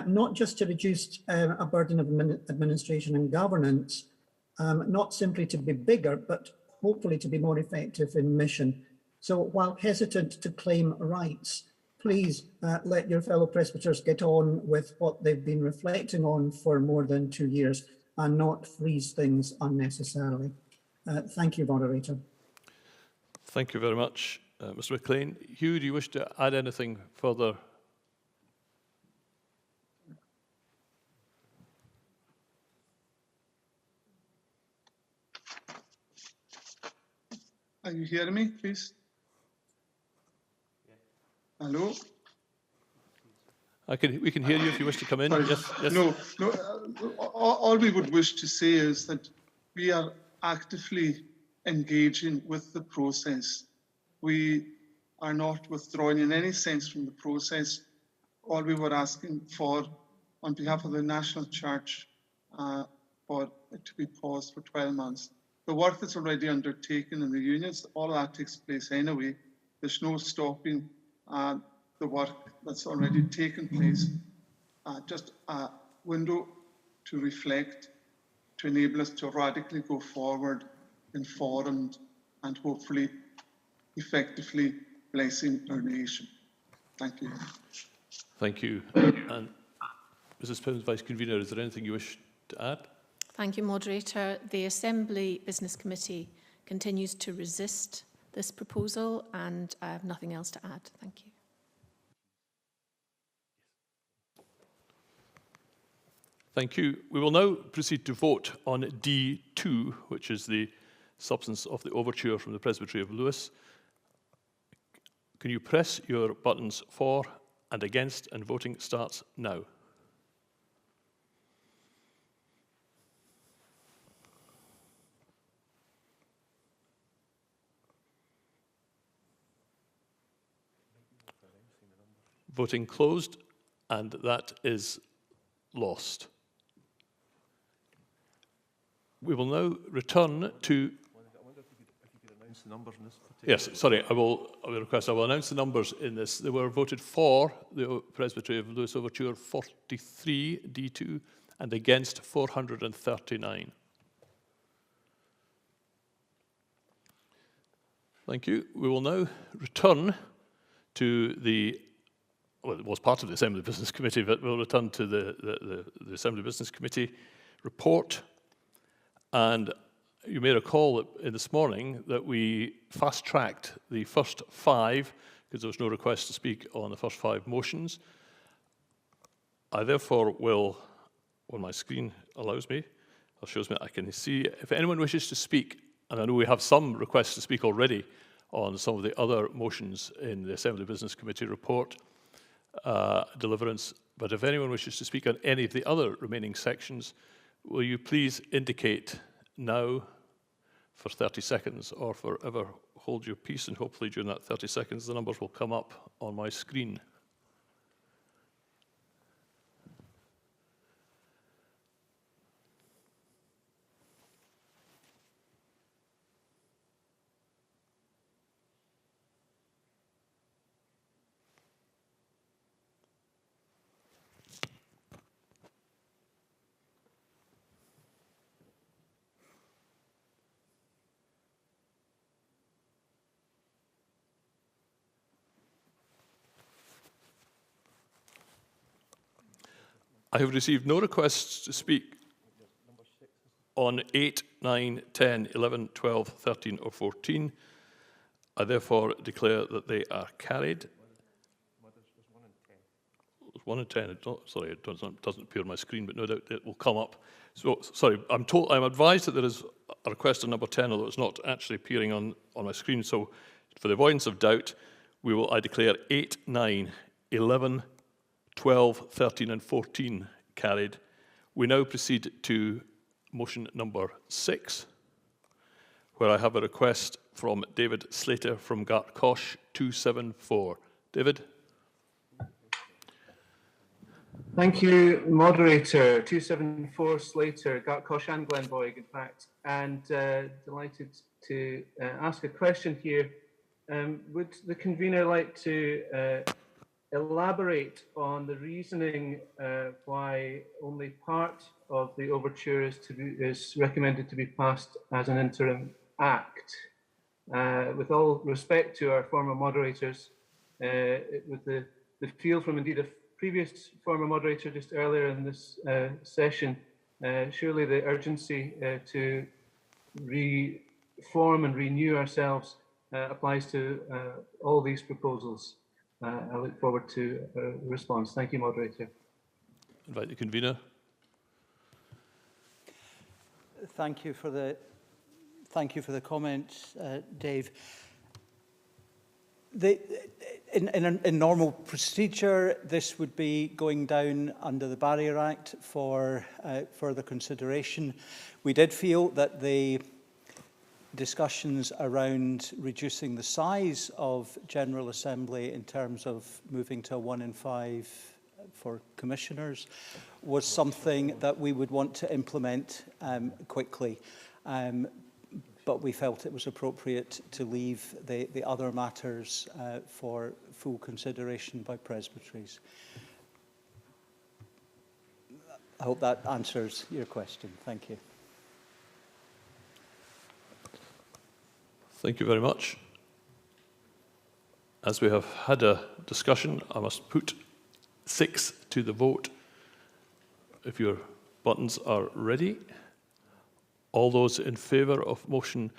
Not just to reduce a burden of administration and governance, not simply to be bigger, but hopefully to be more effective in mission. So while hesitant to claim rights, please let your fellow presbyters get on with what they've been reflecting on for more than 2 years and not freeze things unnecessarily. Thank you, Moderator. Thank you very much, Mr. McLean. Hugh, do you wish to add anything further? Are you hearing me, please? Yeah. Hello? We can hear you if you wish to come in. Yes, yes. No. All we would wish to say is that we are actively engaging with the process. We are not withdrawing in any sense from the process. All we were asking for, on behalf of the National Church, for it to be paused for 12 months. The work that's already undertaken in the unions, all of that takes place anyway. There's no stopping the work that's already taken place. Just a window to reflect, to enable us to radically go forward, informed, and hopefully effectively blessing our nation. Thank you. Thank you. And Mrs. Pym's Vice Convener, is there anything you wish to add? Thank you, Moderator. The Assembly Business Committee continues to resist this proposal, and I have nothing else to add. Thank you. Thank you. We will now proceed to vote on D2, which is the substance of the overture from the Presbytery of Lewis. Can you press your buttons for and against, and voting starts now. Voting closed, and that is lost. We will now return to... I wonder if you could announce the numbers in this particular... Yes, sorry, I will announce the numbers in this. They were voted for the Presbytery of Lewis Overture 43, D2, and against 439. Thank you. We will now return to the... Well, it was part of the Assembly Business Committee, but we'll return to the Assembly Business Committee report. And you may recall that in this morning that we fast-tracked the first 5, because there was no request to speak on the first 5 motions. I therefore will, when my screen allows me, or shows me I can see, if anyone wishes to speak, and I know we have some requests to speak already on some of the other motions in the Assembly Business Committee report, deliverance, but if anyone wishes to speak on any of the other remaining sections, will you please indicate now for 30 seconds or forever hold your peace, and hopefully during that 30 seconds the numbers will come up on my screen. I have received no requests to speak on 8, 9, 10, 11, 12, 13 or 14. I therefore declare that they are carried. There's 1 and 10. It doesn't appear on my screen, but no doubt it will come up. So, sorry, I'm advised that there is a request on number 10, although it's not actually appearing on my screen. So, for the avoidance of doubt, I declare 8, 9, 11, 12, 13 and 14 carried. We now proceed to motion number 6, where I have a request from David Slater from Gartcosh 274. David? Thank you, moderator. 274 Slater, Gartcosh and Glenboig, in fact, and delighted to ask a question here. Would the convener like to elaborate on the reasoning why only part of the overture is recommended to be passed as an interim act? With all respect to our former moderators, with the feel from indeed a previous former moderator just earlier in this session, surely the urgency to reform and renew ourselves applies to all these proposals. I look forward to a response. Thank you, moderator. Invite the convener. Thank you for the comment, Dave. In normal procedure, this would be going down under the Barrier Act for further consideration. We did feel that the discussions around reducing the size of General Assembly in terms of moving to a 1 in 5 for commissioners was something that we would want to implement quickly. But we felt it was appropriate to leave the other matters for full consideration by presbyteries. I hope that answers your question. Thank you. Thank you very much. As we have had a discussion, I must put 6 to the vote. If your buttons are ready. All those in favour of motion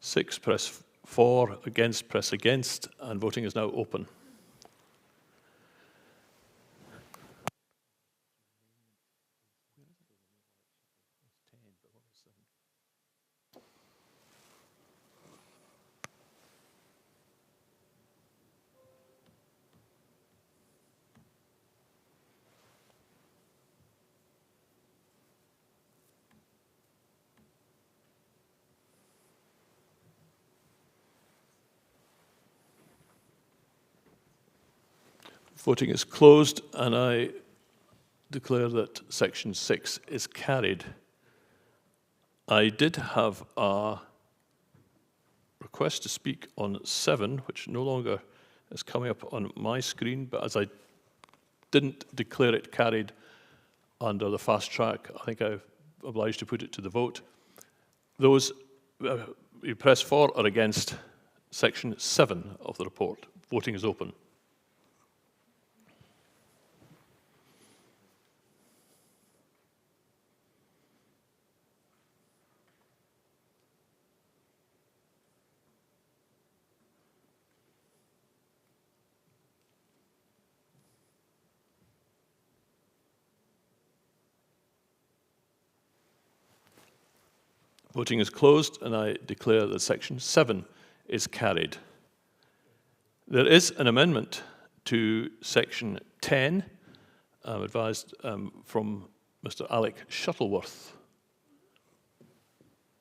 6, press for, against, press against, and voting is now open. Voting is closed, and I declare that section 6 is carried. I did have a request to speak on 7, which no longer is coming up on my screen, but as I didn't declare it carried under the fast track, I think I'm obliged to put it to the vote. Those you press for or against section 7 of the report. Voting is open. Voting is closed, and I declare that section 7 is carried. There is an amendment to section 10, I'm advised from Mr. Alec Shuttleworth.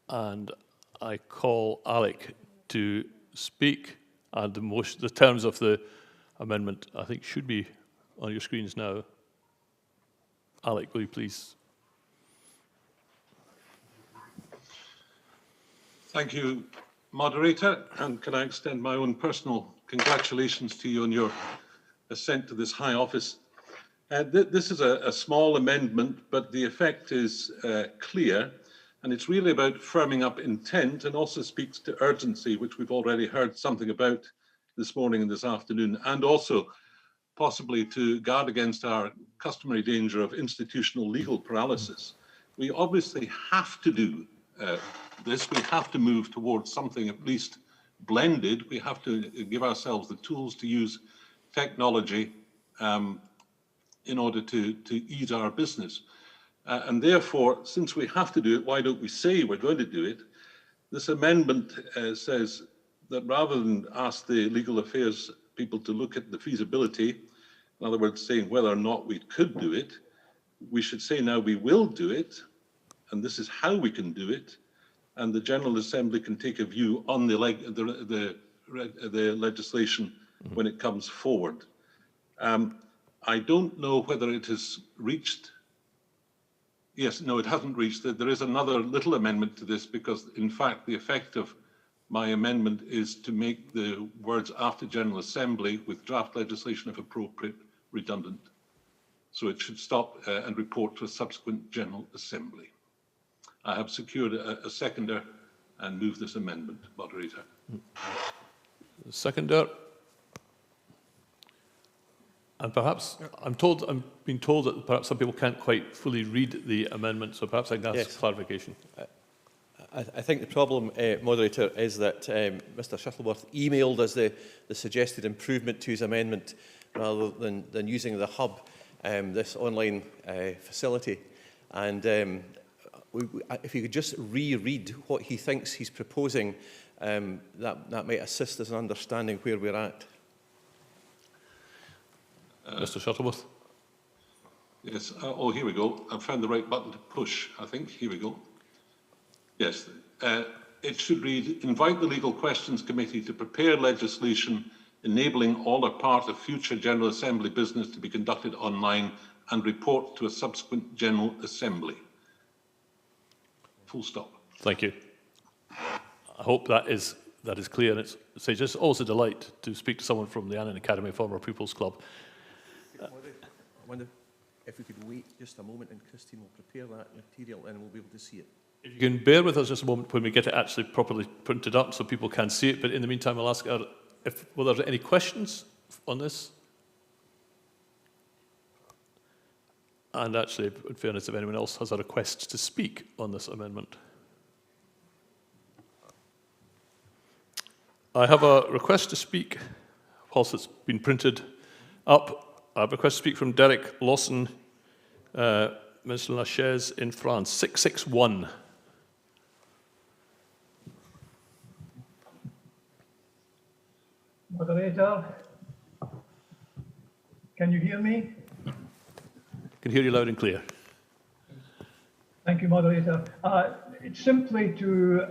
And I call Alec to speak, and the terms of the amendment, I think, should be on your screens now. Alec, will you please? Thank you, moderator, and can I extend my own personal congratulations to you on your ascent to this high office. This is a small amendment, but the effect is clear, and it's really about firming up intent and also speaks to urgency, which we've already heard something about this morning and this afternoon, and also possibly to guard against our customary danger of institutional legal paralysis. We obviously have to do this. We have to move towards something at least blended. We have to give ourselves the tools to use technology in order to ease our business. And therefore, since we have to do it, why don't we say we're going to do it? This amendment says that rather than ask the legal affairs people to look at the feasibility, in other words, saying whether or not we could do it. We should say now we will do it, and this is how we can do it, and the General Assembly can take a view on the legislation when it comes forward. I don't know whether it has reached. Yes, no, it hasn't reached. There is another little amendment to this because, in fact, the effect of my amendment is to make the words after General Assembly with draft legislation if appropriate redundant. So it should stop and report to a subsequent General Assembly. I have secured a seconder and move this amendment, Moderator. Seconder. And perhaps, I'm being told that perhaps some people can't quite fully read the amendment, so perhaps I can ask clarification. I think the problem, Moderator, is that Mr Shuttleworth emailed us the suggested improvement to his amendment rather than using the hub, this online facility. And if you could just reread what he thinks he's proposing, that might assist us in understanding where we're at. Mr Shuttleworth. Yes, oh, here we go. I've found the right button to push, I think. Here we go. Yes, it should read, invite the Legal Questions Committee to prepare legislation enabling all or part of future General Assembly business to be conducted online and report to a subsequent General Assembly. Full stop. Thank you. I hope that is clear. And it's just always a delight to speak to someone from the Annan Academy Former Pupils Club. I wonder if we could wait just a moment and Christine will prepare that material and we'll be able to see it. If you can bear with us just a moment when we get it actually properly printed up so people can see it, but in the meantime I'll ask her whether there are any questions on this. And actually, in fairness, if anyone else has a request to speak on this amendment. I have a request to speak, whilst it's been printed up. I have a request to speak from Derek Lawson, Minister Lachaise in France, 661. Moderator, can you hear me? I can hear you loud and clear. Thank you, Moderator. It's simply to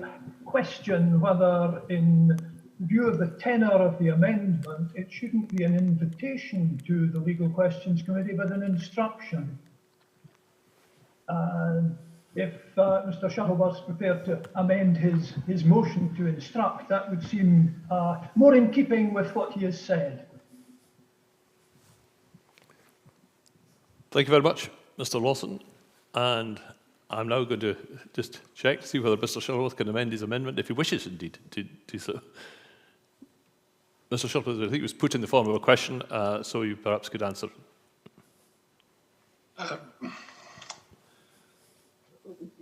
question whether, in view of the tenor of the amendment, it shouldn't be an invitation to the Legal Questions Committee, but an instruction. If Mr Shuttleworth's prepared to amend his motion to instruct, that would seem more in keeping with what he has said. Thank you very much, Mr Lawson. And I'm now going to just check to see whether Mr Shuttleworth can amend his amendment, if he wishes indeed to do so. Mr Shuttleworth, I think it was put in the form of a question, so you perhaps could answer.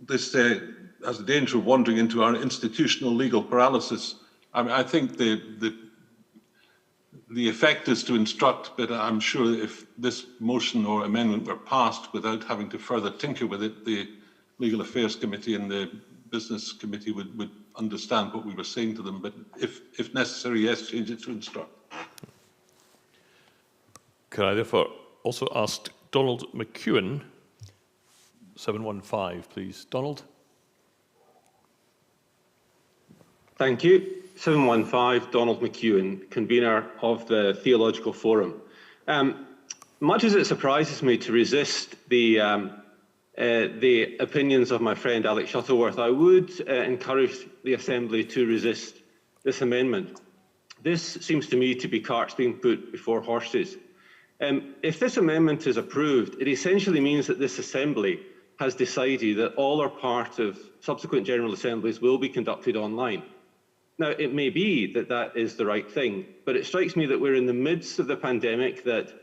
This has the danger of wandering into our institutional legal paralysis. I mean, I think the effect is to instruct, but I'm sure if this motion or amendment were passed without having to further tinker with it, the Legal Affairs Committee and the Business Committee would understand what we were saying to them. But if necessary, yes, change it to instruct. Can I therefore also ask Donald McEwen, 715, please. Donald. Thank you. 715, Donald McEwen, convener of the Theological Forum. Much as it surprises me to resist the opinions of my friend Alex Shuttleworth, I would encourage the Assembly to resist this amendment. This seems to me to be carts being put before horses. If this amendment is approved, it essentially means that this Assembly has decided that all or part of subsequent General Assemblies will be conducted online. Now, it may be that that is the right thing, but it strikes me that we're in the midst of the pandemic, that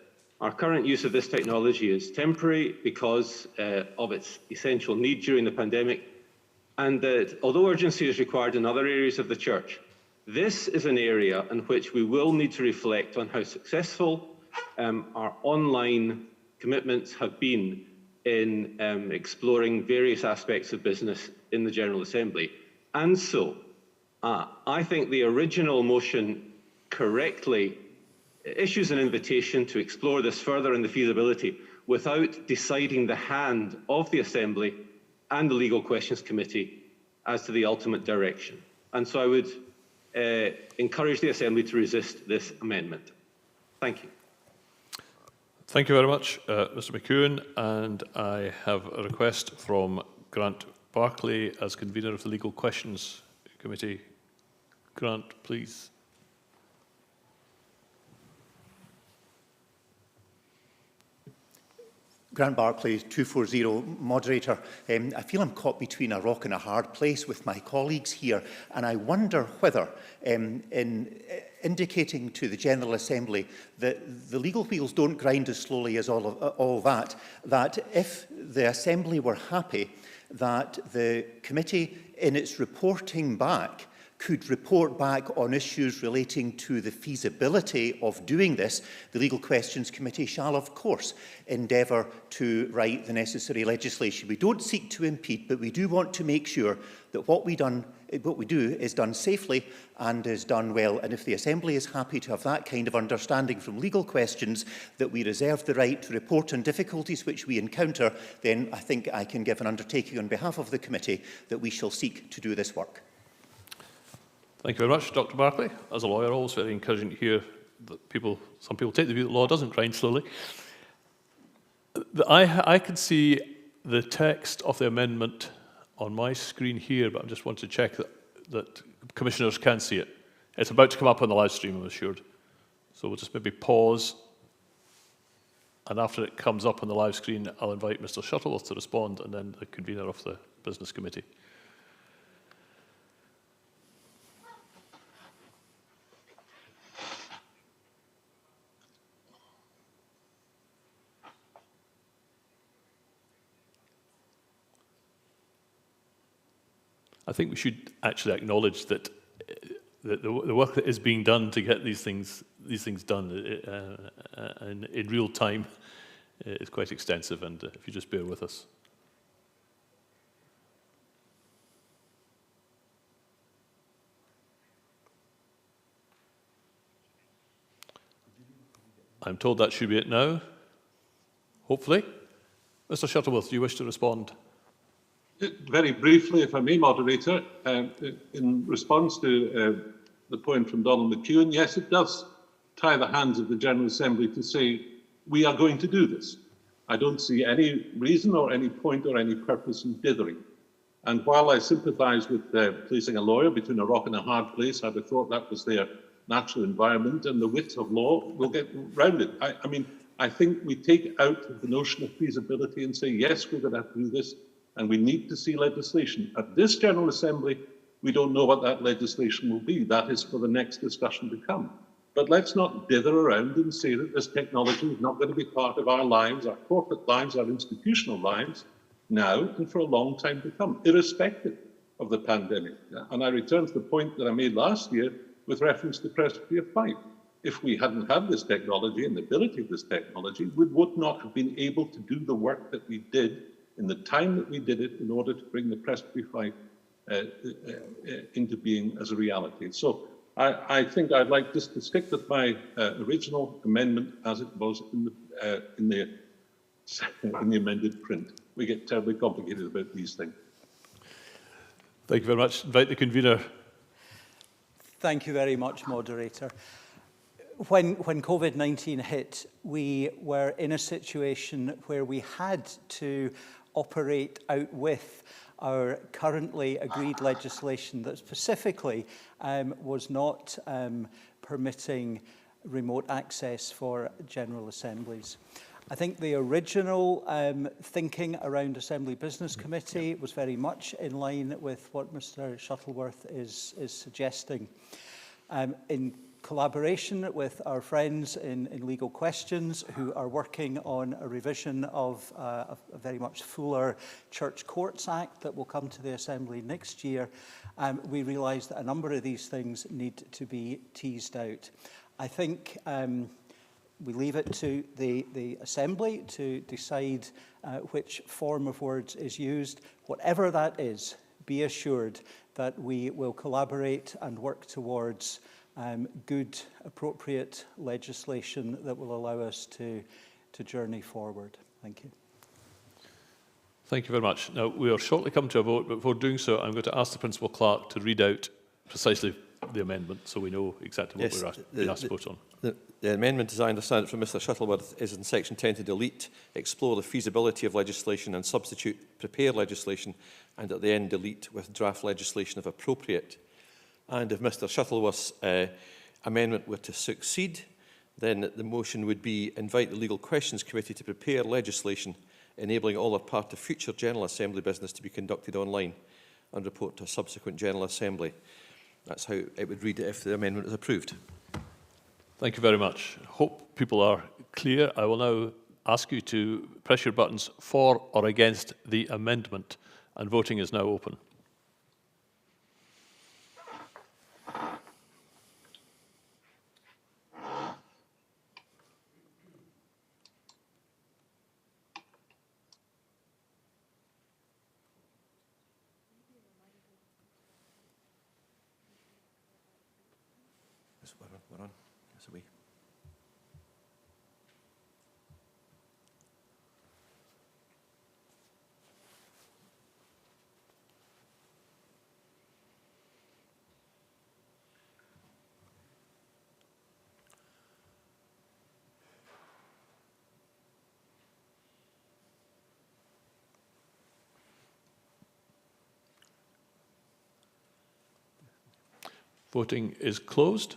our current use of this technology is temporary because of its essential need during the pandemic, and that although urgency is required in other areas of the Church, this is an area in which we will need to reflect on how successful our online commitments have been in exploring various aspects of business in the General Assembly. And so, I think the original motion correctly issues an invitation to explore this further in the feasibility without deciding the hand of the Assembly and the Legal Questions Committee as to the ultimate direction. And so I would encourage the Assembly to resist this amendment. Thank you. Thank you very much, Mr McEwen. And I have a request from Grant Barclay as convener of the Legal Questions Committee. Grant, please. Grant Barclay, 240, moderator. I feel I'm caught between a rock and a hard place with my colleagues here, and I wonder whether, in indicating to the General Assembly that the legal wheels don't grind as slowly as all that, that if the Assembly were happy that the committee, in its reporting back, could report back on issues relating to the feasibility of doing this, the Legal Questions Committee shall, of course, endeavour to write the necessary legislation. We don't seek to impede, but we do want to make sure that what we do is done safely and is done well. And if the Assembly is happy to have that kind of understanding from legal questions, that we reserve the right to report on difficulties which we encounter, then I think I can give an undertaking on behalf of the committee that we shall seek to do this work. Thank you very much, Dr. Barclay. As a lawyer, always very encouraging to hear that some people take the view that law doesn't grind slowly. I can see the text of the amendment on my screen here, but I just want to check that commissioners can see it. It's about to come up on the live stream, I'm assured. So we'll just maybe pause. And after it comes up on the live screen, I'll invite Mr. Shuttleworth to respond, and then the convener of the Business Committee. I think we should actually acknowledge that the work that is being done to get these things done in real time is quite extensive, and if you just bear with us. I'm told that should be it now, hopefully. Mr. Shuttleworth, do you wish to respond? Very briefly, if I may, moderator, in response to the point from Donald McEwen, yes, it does tie the hands of the General Assembly to say, we are going to do this. I don't see any reason or any point or any purpose in dithering. And while I sympathise with placing a lawyer between a rock and a hard place, I'd have thought that was their natural environment, and the wit of law will get round it. I mean, I think we take out the notion of feasibility and say, yes, we're going to have to do this, and we need to see legislation. At this General Assembly, we don't know what that legislation will be. That is for the next discussion to come. But let's not dither around and say that this technology is not going to be part of our lives, our corporate lives, our institutional lives, now and for a long time to come, irrespective of the pandemic. And I return to the point that I made last year with reference to Presbytery Reform. If we hadn't had this technology and the ability of this technology, we would not have been able to do the work that we did in the time that we did it in order to bring the Presbytery into being as a reality. So I think I'd like just to stick with my original amendment as it was in the amended print. We get terribly complicated about these things. Thank you very much. Invite the convener. Thank you very much, moderator. When COVID-19 hit, we were in a situation where we had to operate out with our currently agreed legislation that specifically was not permitting remote access for General Assemblies. I think the original thinking around Assembly Business Committee was very much in line with what Mr. Shuttleworth is suggesting. In collaboration with our friends in Legal Questions, who are working on a revision of a very much fuller Church Courts Act that will come to the Assembly next year, we realise that a number of these things need to be teased out. I think we leave it to the Assembly to decide which form of words is used. Whatever that is, be assured that we will collaborate and work towards good, appropriate legislation that will allow us to journey forward. Thank you. Thank you very much. Now, we are shortly come to a vote, but before doing so, I'm going to ask the Principal Clerk to read out precisely the amendment so we know exactly what we're asked to vote on. The amendment, as I understand it from Mr Shuttleworth, is in section 10 to delete, explore the feasibility of legislation and substitute prepare legislation, and at the end delete with draft legislation if appropriate. And if Mr Shuttleworth's amendment were to succeed, then the motion would be invite the Legal Questions Committee to prepare legislation enabling all or part of future General Assembly business to be conducted online and report to a subsequent General Assembly. That's how it would read if the amendment is approved. Thank you very much. Hope people are clear. I will now ask you to press your buttons for or against the amendment, and voting is now open. We're on. Yes, we. Voting is closed.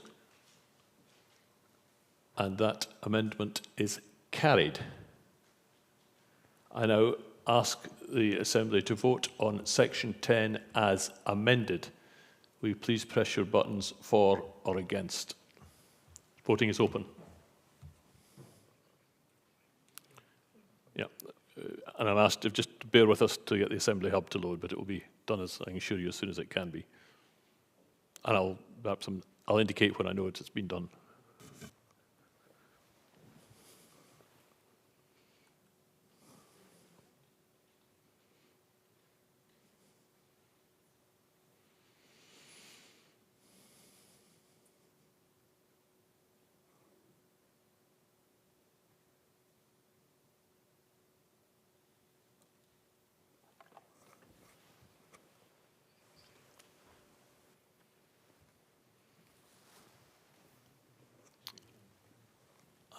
And that amendment is carried. I now ask the Assembly to vote on section 10 as amended. Will you please press your buttons for or against? Voting is open. Yeah, and I'm asked to just bear with us to get the Assembly hub to load, but it will be done, as I can assure you, as soon as it can be. And I'll indicate when I know it's been done.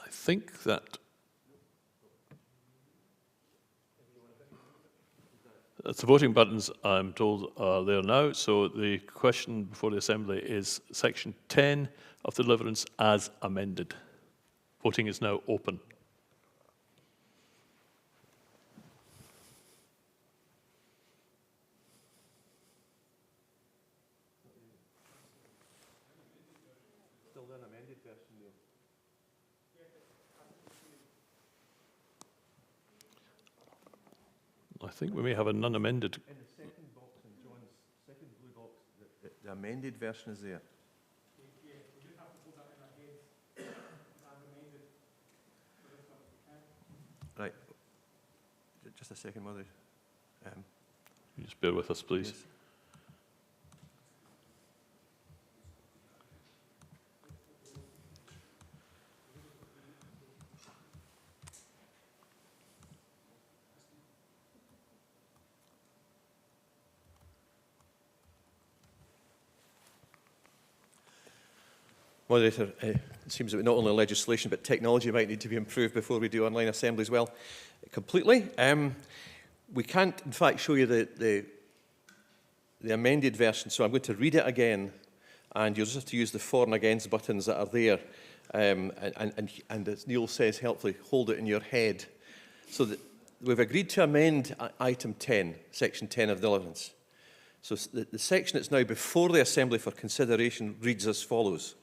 I think that the voting buttons, I'm told, are there now. So the question before the Assembly is section 10 of the deliverance as amended. Voting is now open. Still an amended version, Neil. I think we may have an unamended. In the second box, in John's second blue box, the amended version is there. Right. Just a second, Mother. Just bear with us, please. Yes. Moderator, it seems that not only legislation but technology might need to be improved before we do online assembly as well. Completely. We can't, in fact, show you the amended version, so I'm going to read it again, and you'll just have to use the for and against buttons that are there, and as Neil says helpfully, hold it in your head. So that we've agreed to amend item 10, section 10 of the deliverance. So the section that's now before the Assembly for consideration reads as follows.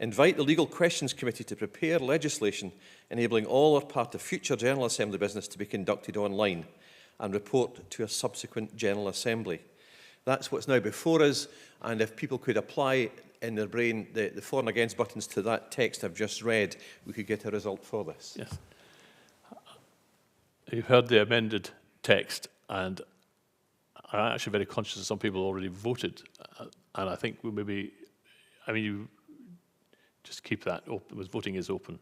Invite the Legal Questions Committee to prepare legislation enabling all or part of future General Assembly business to be conducted online and report to a subsequent General Assembly. That's what's now before us, and if people could apply in their brain the for and against buttons to that text I've just read, we could get a result for this. Yes. You've heard the amended text, and I'm actually very conscious that some people already voted, and I think we maybe, I mean, you just keep that open, voting is open.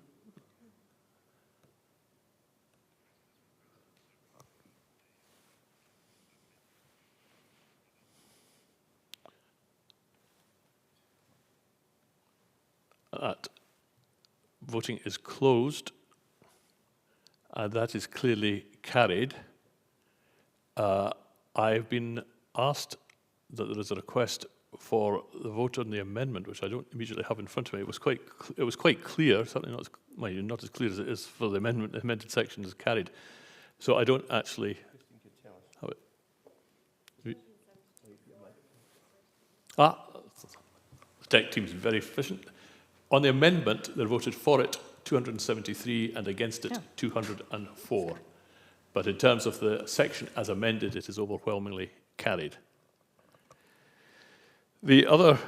That voting is closed, and that is clearly carried. I've been asked that there is a request for the vote on the amendment, which I don't immediately have in front of me. It was quite clear, certainly not as clear as it is for the amendment. The amended section is carried, so I don't actually have it. The tech team is very efficient. On the amendment, they voted for it 273 and against it 204. But in terms of the section as amended, it is overwhelmingly carried. The other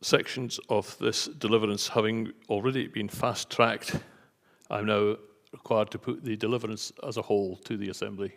sections of this deliverance having already been fast-tracked, I'm now required to put the deliverance as a whole to the Assembly.